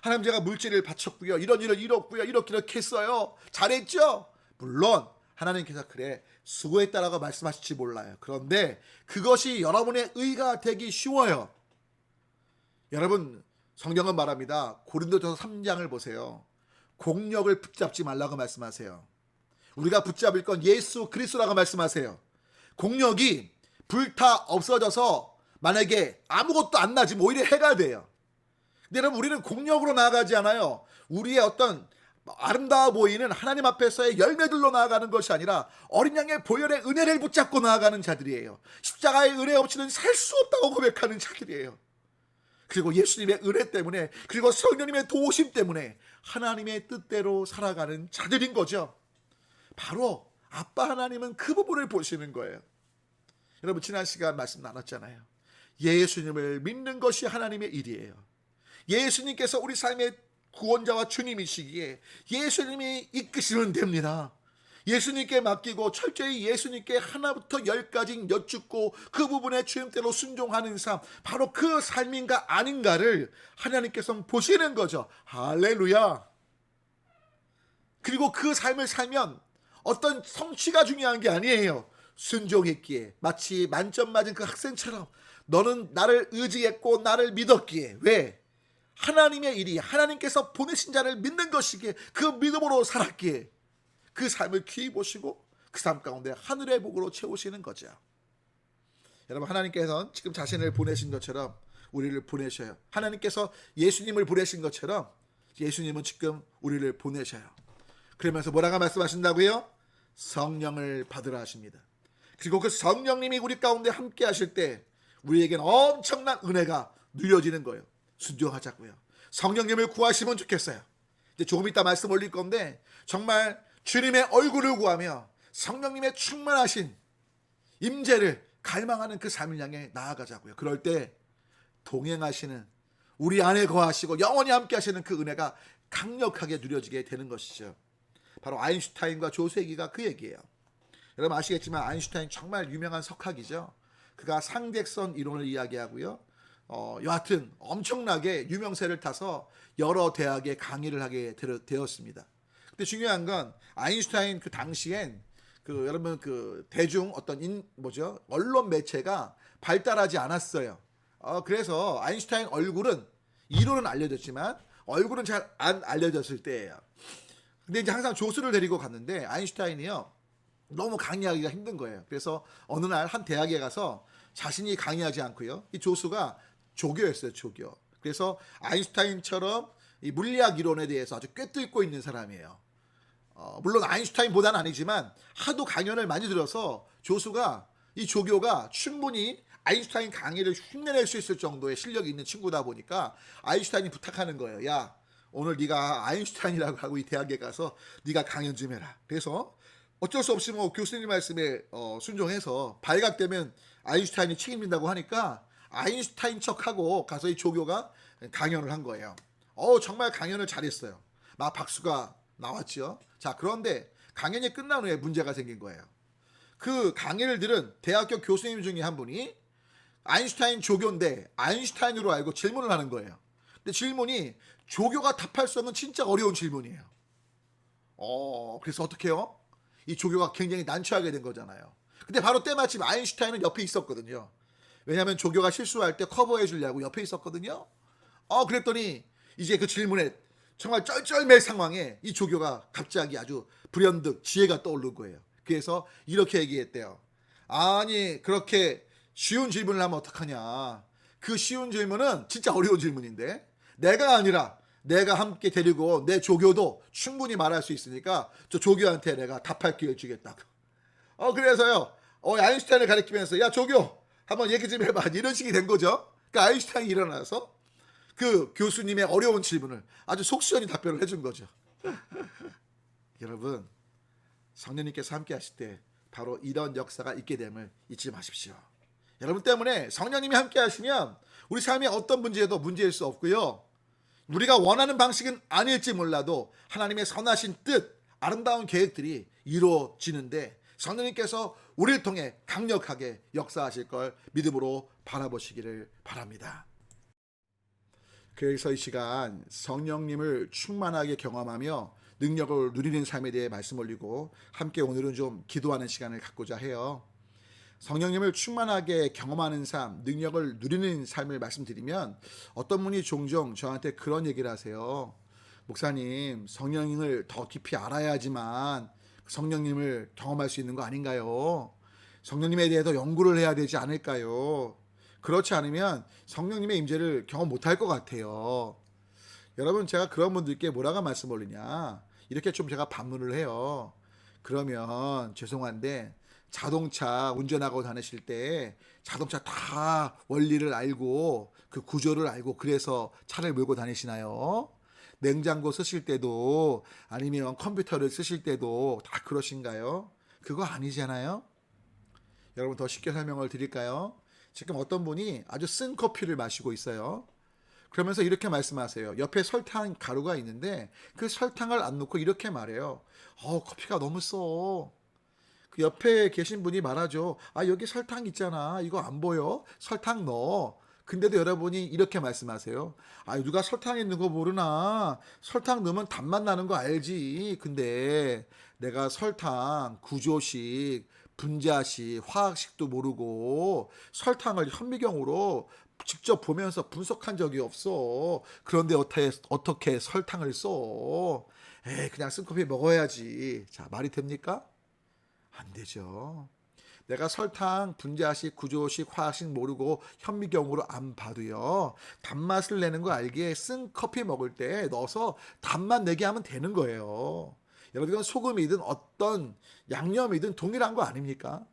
하나님, 제가 물질을 바쳤고요, 이런 일을 이뤘고요, 이렇게 했어요. 잘했죠? 물론 하나님께서 그래 수고했다라고 말씀하실지 몰라요. 그런데 그것이 여러분의 의가 되기 쉬워요. 여러분, 성경은 말합니다. 고린도전서 3장을 보세요. 공력을 붙잡지 말라고 말씀하세요. 우리가 붙잡을 건 예수 그리스도라고 말씀하세요. 공력이 불타 없어져서 만약에 아무것도 안 나지면 오히려 해가 돼요. 근데 여러분, 우리는 공력으로 나아가지 않아요. 우리의 어떤 아름다워 보이는 하나님 앞에서의 열매들로 나아가는 것이 아니라 어린 양의 보혈의 은혜를 붙잡고 나아가는 자들이에요. 십자가의 은혜 없이는 살 수 없다고 고백하는 자들이에요. 그리고 예수님의 은혜 때문에, 그리고 성령님의 도우심 때문에 하나님의 뜻대로 살아가는 자들인 거죠. 바로 아빠 하나님은 그 부분을 보시는 거예요. 여러분, 지난 시간 말씀 나눴잖아요. 예수님을 믿는 것이 하나님의 일이에요. 예수님께서 우리 삶의 구원자와 주님이시기에 예수님이 이끄시면 됩니다. 예수님께 맡기고 철저히 예수님께 하나부터 열까지 여쭙고 그 부분에 주님대로 순종하는 삶, 바로 그 삶인가 아닌가를 하나님께서 보시는 거죠. 할렐루야. 그리고 그 삶을 살면 어떤 성취가 중요한 게 아니에요. 순종했기에, 마치 만점 맞은 그 학생처럼 너는 나를 의지했고 나를 믿었기에. 왜? 하나님의 일이, 하나님께서 보내신 자를 믿는 것이기에, 그 믿음으로 살았기에 그 삶을 귀히 보시고 그 삶 가운데 하늘의 복으로 채우시는 거죠. 여러분, 하나님께서는 지금 자신을 보내신 것처럼 우리를 보내셔요. 하나님께서 예수님을 보내신 것처럼 예수님은 지금 우리를 보내셔요. 그러면서 뭐라고 말씀하신다고요? 성령을 받으라 하십니다. 그리고 그 성령님이 우리 가운데 함께 하실 때 우리에겐 엄청난 은혜가 누려지는 거예요. 순종하자고요. 성령님을 구하시면 좋겠어요. 이제 조금 이따 말씀 올릴 건데, 정말 주님의 얼굴을 구하며 성령님의 충만하신 임재를 갈망하는 그 삶을 향해 나아가자고요. 그럴 때 동행하시는, 우리 안에 거하시고 영원히 함께 하시는 그 은혜가 강력하게 누려지게 되는 것이죠. 바로 아인슈타인과 조세기가 그 얘기예요. 여러분 아시겠지만 아인슈타인 정말 유명한 석학이죠. 그가 상대성 이론을 이야기하고요. 여하튼 엄청나게 유명세를 타서 여러 대학에 강의를 하게 되었습니다. 근데 중요한 건 아인슈타인 그 당시엔 여러분 대중 어떤 언론 매체가 발달하지 않았어요. 그래서 아인슈타인 얼굴은, 이론은 알려졌지만 얼굴은 잘 안 알려졌을 때예요. 근데 이제 항상 조수를 데리고 갔는데 아인슈타인이요, 너무 강의하기가 힘든 거예요. 그래서 어느 날 한 대학에 가서 자신이 강의하지 않고요, 이 조수가 조교였어요. 조교. 그래서 아인슈타인처럼 이 물리학 이론에 대해서 아주 꿰뚫고 있는 사람이에요. 물론 아인슈타인보다는 아니지만 하도 강연을 많이 들어서 이 조교가 충분히 아인슈타인 강의를 흉내낼 수 있을 정도의 실력이 있는 친구다 보니까 아인슈타인이 부탁하는 거예요. 야, 오늘 네가 아인슈타인이라고 하고 이 대학에 가서 네가 강연 좀 해라. 그래서 어쩔 수 없이 교수님 말씀에 순종해서 발각되면 아인슈타인이 책임진다고 하니까 아인슈타인 척하고 가서 이 조교가 강연을 한 거예요. 정말 강연을 잘했어요. 막 박수가 나왔죠. 자, 그런데 강연이 끝난 후에 문제가 생긴 거예요. 그 강의를 들은 대학교 교수님 중에 한 분이 아인슈타인 조교인데 아인슈타인으로 알고 질문을 하는 거예요. 근데 질문이 조교가 답할 수 없는 진짜 어려운 질문이에요. 그래서 어떻게 해요? 이 조교가 굉장히 난처하게 된 거잖아요. 근데 바로 때마침 아인슈타인은 옆에 있었거든요. 왜냐하면 조교가 실수할 때 커버해 주려고 옆에 있었거든요. 그랬더니 이제 그 질문에 정말 쩔쩔맬 상황에 이 조교가 갑자기 아주 불현듯 지혜가 떠오른 거예요. 그래서 이렇게 얘기했대요. 아니, 그렇게 쉬운 질문을 하면 어떡하냐. 그 쉬운 질문은 진짜 어려운 질문인데 내가 아니라 내가 함께 데리고 내 조교도 충분히 말할 수 있으니까 저 조교한테 내가 답할 기회를 주겠다고. 그래서요, 아인슈타인을 가리키면서 야, 조교 한번 얘기 좀 해봐, 이런 식이 된 거죠. 그러니까 아인슈타인이 일어나서 그 교수님의 어려운 질문을 아주 속 시원히 답변을 해준 거죠. 여러분, 성령님께서 함께 하실 때 바로 이런 역사가 있게 됨을 잊지 마십시오. 여러분 때문에 성령님이 함께 하시면 우리 삶에 어떤 문제에도 문제일 수 없고요, 우리가 원하는 방식은 아닐지 몰라도 하나님의 선하신 뜻, 아름다운 계획들이 이루어지는데 성령님께서 우리를 통해 강력하게 역사하실 걸 믿음으로 바라보시기를 바랍니다. 그래서 이 시간 성령님을 충만하게 경험하며 능력을 누리는 삶에 대해 말씀 올리고 함께 오늘은 좀 기도하는 시간을 갖고자 해요. 성령님을 충만하게 경험하는 삶, 능력을 누리는 삶을 말씀드리면 어떤 분이 종종 저한테 그런 얘기를 하세요. 목사님, 성령님을 더 깊이 알아야지만 성령님을 경험할 수 있는 거 아닌가요? 성령님에 대해 더 연구를 해야 되지 않을까요? 그렇지 않으면 성령님의 임재를 경험 못할 것 같아요. 여러분, 제가 그런 분들께 뭐라고 말씀 올리냐, 이렇게 좀 제가 반문을 해요. 그러면 죄송한데 자동차 운전하고 다니실 때 자동차 다 원리를 알고 그 구조를 알고 그래서 차를 몰고 다니시나요? 냉장고 쓰실 때도 아니면 컴퓨터를 쓰실 때도 다 그러신가요? 그거 아니잖아요. 여러분 더 쉽게 설명을 드릴까요? 지금 어떤 분이 아주 쓴 커피를 마시고 있어요. 그러면서 이렇게 말씀하세요. 옆에 설탕 가루가 있는데 그 설탕을 안 넣고 이렇게 말해요. 커피가 너무 써. 그 옆에 계신 분이 말하죠. 여기 설탕 있잖아. 이거 안 보여? 설탕 넣어. 근데도 여러분이 이렇게 말씀하세요. 누가 설탕 있는 거 모르나? 설탕 넣으면 단맛 나는 거 알지. 근데 내가 설탕, 구조식, 분자식, 화학식도 모르고 설탕을 현미경으로 직접 보면서 분석한 적이 없어. 그런데 어떻게 설탕을 써? 그냥 쓴커피 먹어야지. 자, 말이 됩니까? 안 되죠. 내가 설탕, 분자식, 구조식, 화학식 모르고 현미경으로 안 봐도요. 단맛을 내는 거 알기에 쓴 커피 먹을 때 넣어서 단맛 내게 하면 되는 거예요. 여러분 이건 소금이든 어떤 양념이든 동일한 거 아닙니까?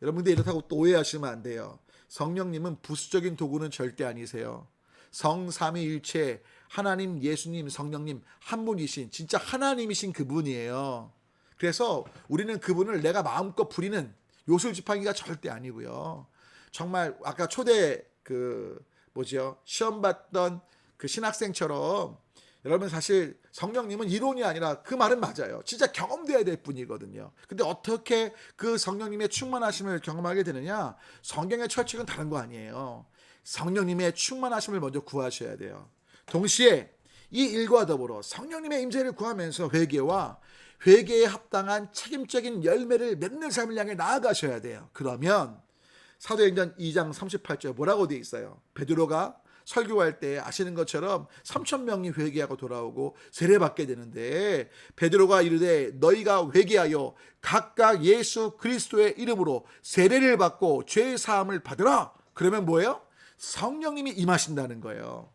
여러분 근데 이렇다고 또 오해하시면 안 돼요. 성령님은 부수적인 도구는 절대 아니세요. 성삼위일체 하나님, 예수님, 성령님 한 분이신 진짜 하나님이신 그분이에요. 그래서 우리는 그분을 내가 마음껏 부리는 요술지팡이가 절대 아니고요. 정말 아까 초대 시험 봤던 그 신학생처럼 여러분 사실 성령님은 이론이 아니라 그 말은 맞아요. 진짜 경험돼야 될 뿐이거든요. 근데 어떻게 그 성령님의 충만하심을 경험하게 되느냐? 성경의 철칙은 다른 거 아니에요. 성령님의 충만하심을 먼저 구하셔야 돼요. 동시에 이 일과 더불어 성령님의 임재를 구하면서 회개에 합당한 책임적인 열매를 맺는 삶을 향해 나아가셔야 돼요. 그러면 사도행전 2장 38절 뭐라고 되어 있어요? 베드로가 설교할 때 아시는 것처럼 3,000명이 회개하고 돌아오고 세례받게 되는데 베드로가 이르되 너희가 회개하여 각각 예수 그리스도의 이름으로 세례를 받고 죄의 사함을 받으라. 그러면 뭐예요? 성령님이 임하신다는 거예요.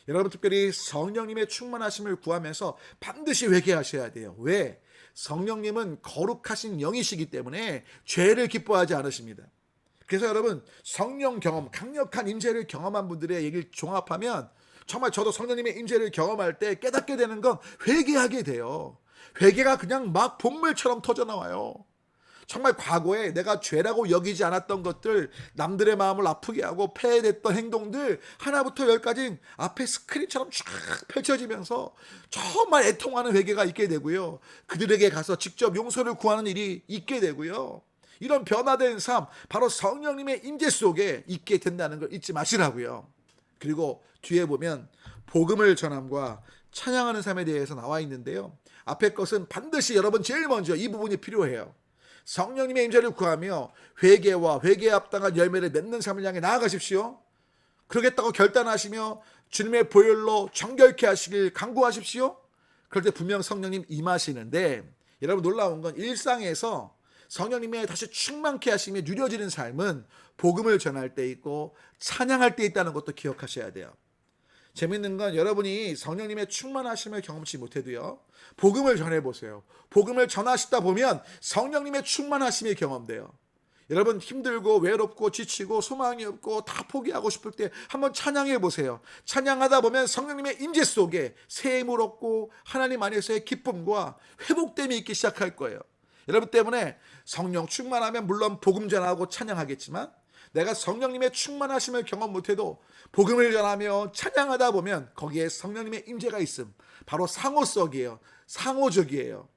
여러분 특별히 성령님의 충만하심을 구하면서 반드시 회개하셔야 돼요. 왜? 성령님은 거룩하신 영이시기 때문에 죄를 기뻐하지 않으십니다. 그래서 여러분 성령 경험, 강력한 임재를 경험한 분들의 얘기를 종합하면 정말 저도 성령님의 임재를 경험할 때 깨닫게 되는 건 회개하게 돼요. 회개가 그냥 막 본물처럼 터져나와요. 정말 과거에 내가 죄라고 여기지 않았던 것들, 남들의 마음을 아프게 하고 폐해됐던 행동들 하나부터 열까지 앞에 스크린처럼 쫙 펼쳐지면서 정말 애통하는 회개가 있게 되고요. 그들에게 가서 직접 용서를 구하는 일이 있게 되고요. 이런 변화된 삶, 바로 성령님의 임재 속에 있게 된다는 걸 잊지 마시라고요. 그리고 뒤에 보면 복음을 전함과 찬양하는 삶에 대해서 나와 있는데요. 앞에 것은 반드시 여러분 제일 먼저 이 부분이 필요해요. 성령님의 임재를 구하며 회개와 회개에 합당한 열매를 맺는 삶을 향해 나아가십시오. 그러겠다고 결단하시며 주님의 보혈로 정결케 하시길 간구하십시오. 그럴 때 분명 성령님 임하시는데 여러분 놀라운 건 일상에서 성령님의 다시 충만케 하심이 누려지는 삶은 복음을 전할 때 있고 찬양할 때 있다는 것도 기억하셔야 돼요. 재밌는 건 여러분이 성령님의 충만하심을 경험치 못해도요. 복음을 전해보세요. 복음을 전하시다 보면 성령님의 충만하심이 경험돼요. 여러분 힘들고 외롭고 지치고 소망이 없고 다 포기하고 싶을 때 한번 찬양해 보세요. 찬양하다 보면 성령님의 임재 속에 새 힘을 얻고 하나님 안에서의 기쁨과 회복됨이 있기 시작할 거예요. 여러분 때문에 성령 충만하면 물론 복음 전하고 찬양하겠지만 내가 성령님의 충만하심을 경험 못해도 복음을 전하며 찬양하다 보면 거기에 성령님의 임재가 있음. 바로 상호적이에요. 상호적이에요.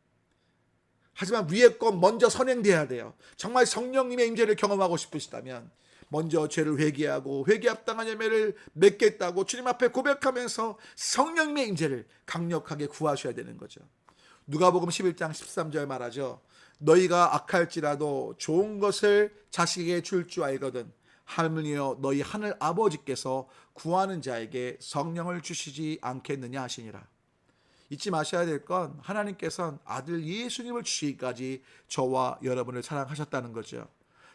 하지만 위에 것 먼저 선행돼야 돼요. 정말 성령님의 임재를 경험하고 싶으시다면 먼저 죄를 회개하고 회개 합당한 열매를 맺겠다고 주님 앞에 고백하면서 성령님의 임재를 강력하게 구하셔야 되는 거죠. 누가복음 11장 13절 말하죠. 너희가 악할지라도 좋은 것을 자식에게 줄 줄 알거든 하물며 너희 하늘 아버지께서 구하는 자에게 성령을 주시지 않겠느냐 하시니라. 잊지 마셔야 될 건 하나님께서는 아들 예수님을 주시기까지 저와 여러분을 사랑하셨다는 거죠.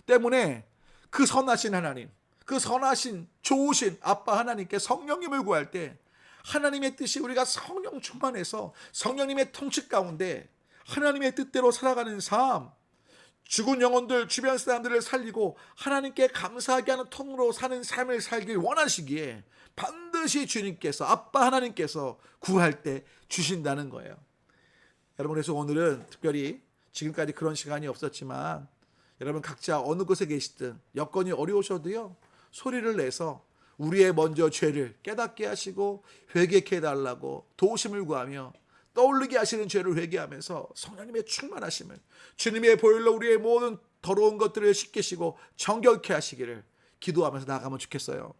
때문에 그 선하신 하나님, 그 선하신 좋으신 아빠 하나님께 성령님을 구할 때 하나님의 뜻이 우리가 성령 충만해서 성령님의 통치 가운데 하나님의 뜻대로 살아가는 삶, 죽은 영혼들 주변 사람들을 살리고 하나님께 감사하게 하는 통로 사는 삶을 살길 원하시기에 반드시 주님께서, 아빠 하나님께서 구할 때 주신다는 거예요. 여러분, 그래서 오늘은 특별히 지금까지 그런 시간이 없었지만 여러분 각자 어느 곳에 계시든 여건이 어려우셔도요, 소리를 내서 우리의 먼저 죄를 깨닫게 하시고 회개케 해달라고 도우심을 구하며 떠올리게 하시는 죄를 회개하면서 성령님의 충만하심을, 주님의 보혈로 우리의 모든 더러운 것들을 씻기시고 정결케 하시기를 기도하면서 나아가면 좋겠어요.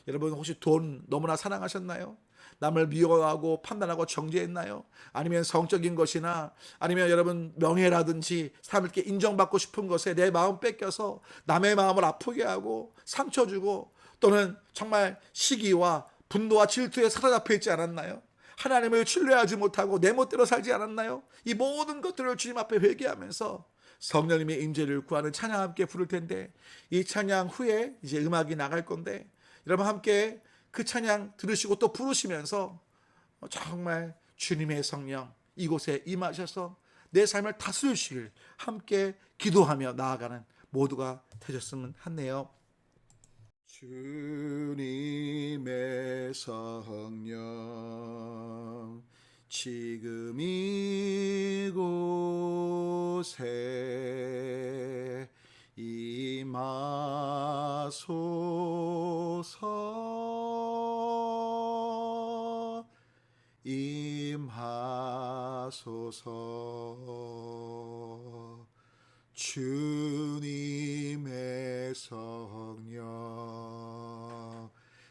여러분, 혹시 돈 너무나 사랑하셨나요? 남을 미워하고 판단하고 정죄했나요? 아니면 성적인 것이나 아니면 여러분 명예라든지 사람들께 인정받고 싶은 것에 내 마음 뺏겨서 남의 마음을 아프게 하고 상처 주고, 또는 정말 시기와 분노와 질투에 사로잡혀 있지 않았나요? 하나님을 신뢰하지 못하고 내 멋대로 살지 않았나요? 이 모든 것들을 주님 앞에 회개하면서 성령님의 임재를 구하는 찬양 함께 부를 텐데, 이 찬양 후에 이제 음악이 나갈 건데 여러분 함께 그 찬양 들으시고 또 부르시면서 정말 주님의 성령 이곳에 임하셔서 내 삶을 다스리시길 함께 기도하며 나아가는 모두가 되셨으면 하네요. 주님의 성령 지금 이곳에 임하소서, 임하소서. 주님의 성령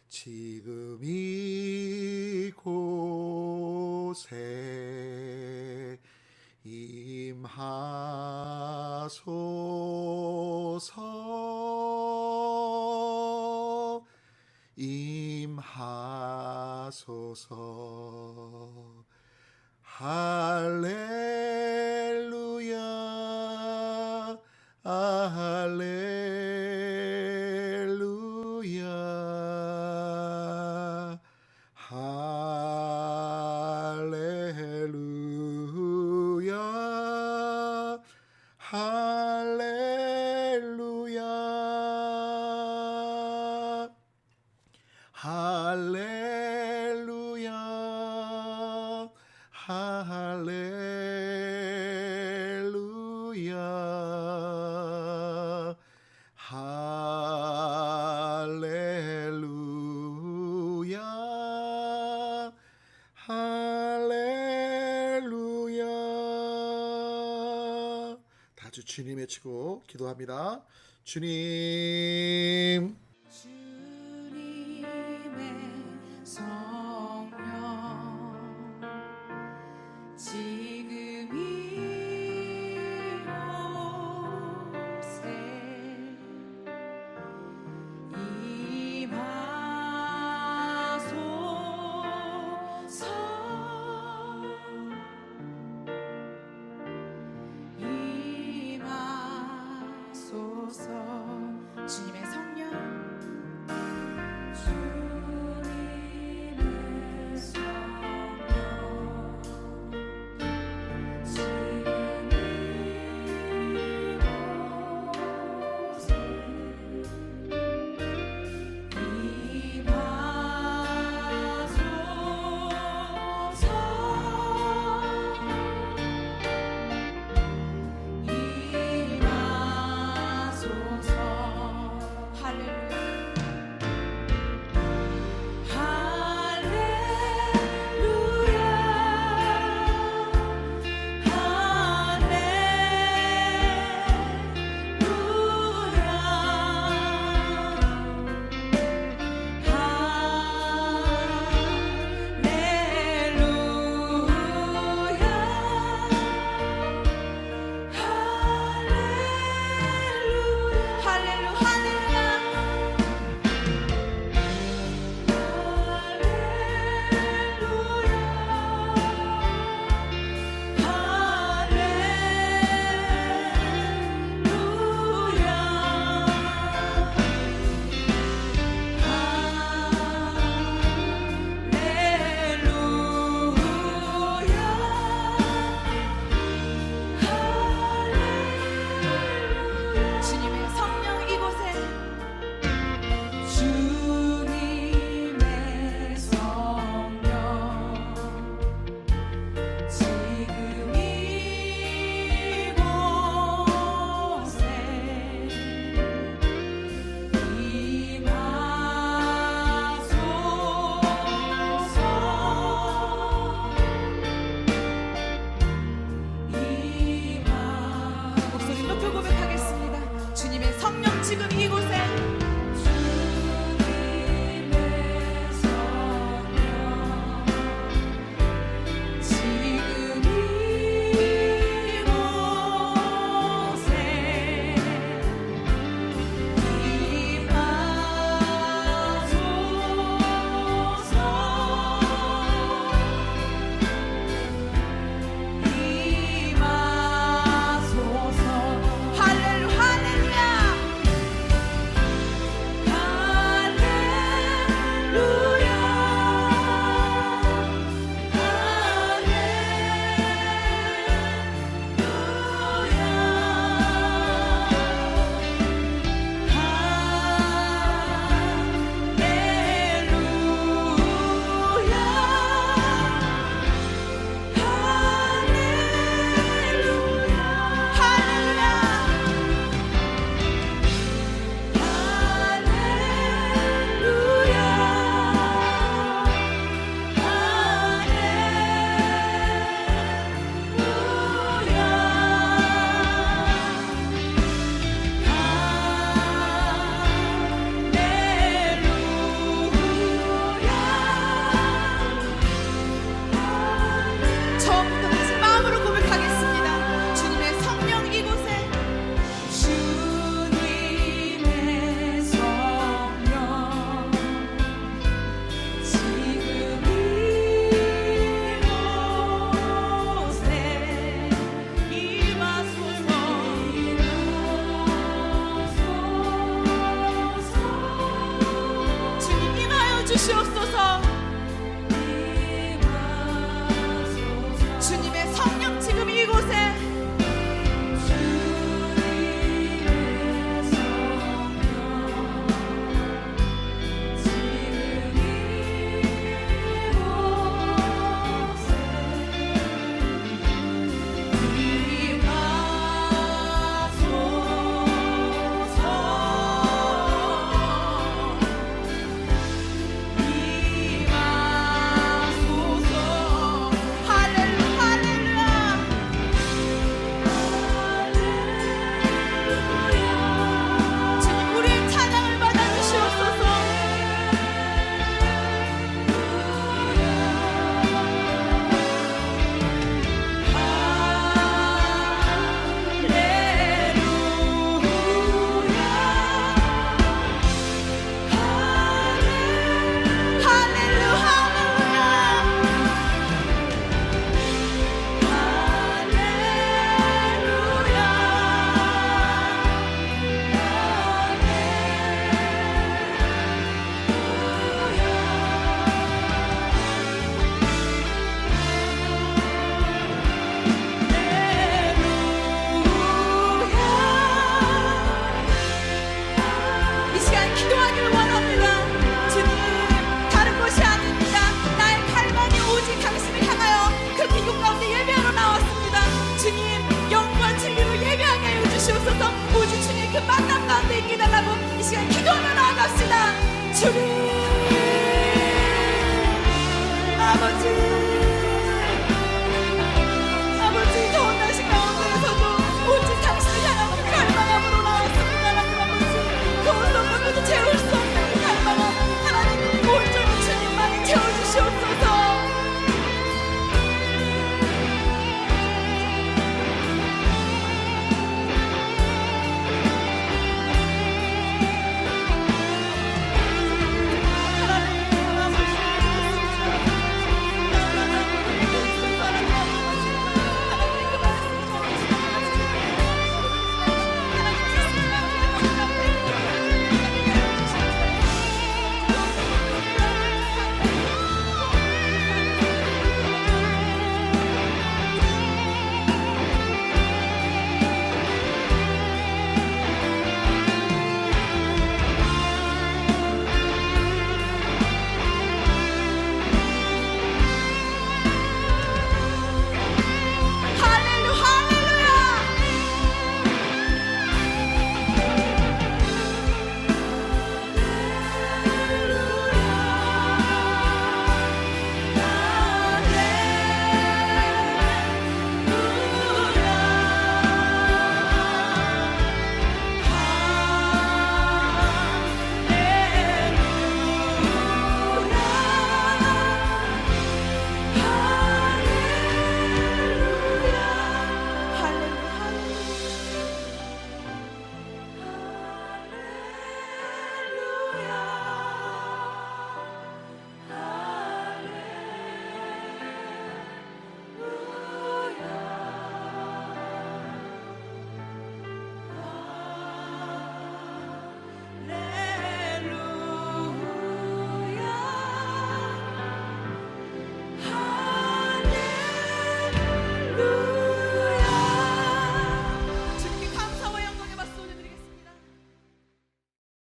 지금 이곳에 임하소서, 임하소서. 할렐루야, 할렐루야, 할렐루야, 할렐루야, 할렐루야, 할렐루야, 할렐루야, 할렐루야. 다주 주님 외치고 기도합니다. 주님, 주님의 성령 지금 이곳에 임하소서, 임하소서. 주님의 성령 주시옵소서. 주님의 성령 지금 이곳에 만남 가운데 있게 달라고 이 시간 기도하며 나아갑시다. 주님 아버지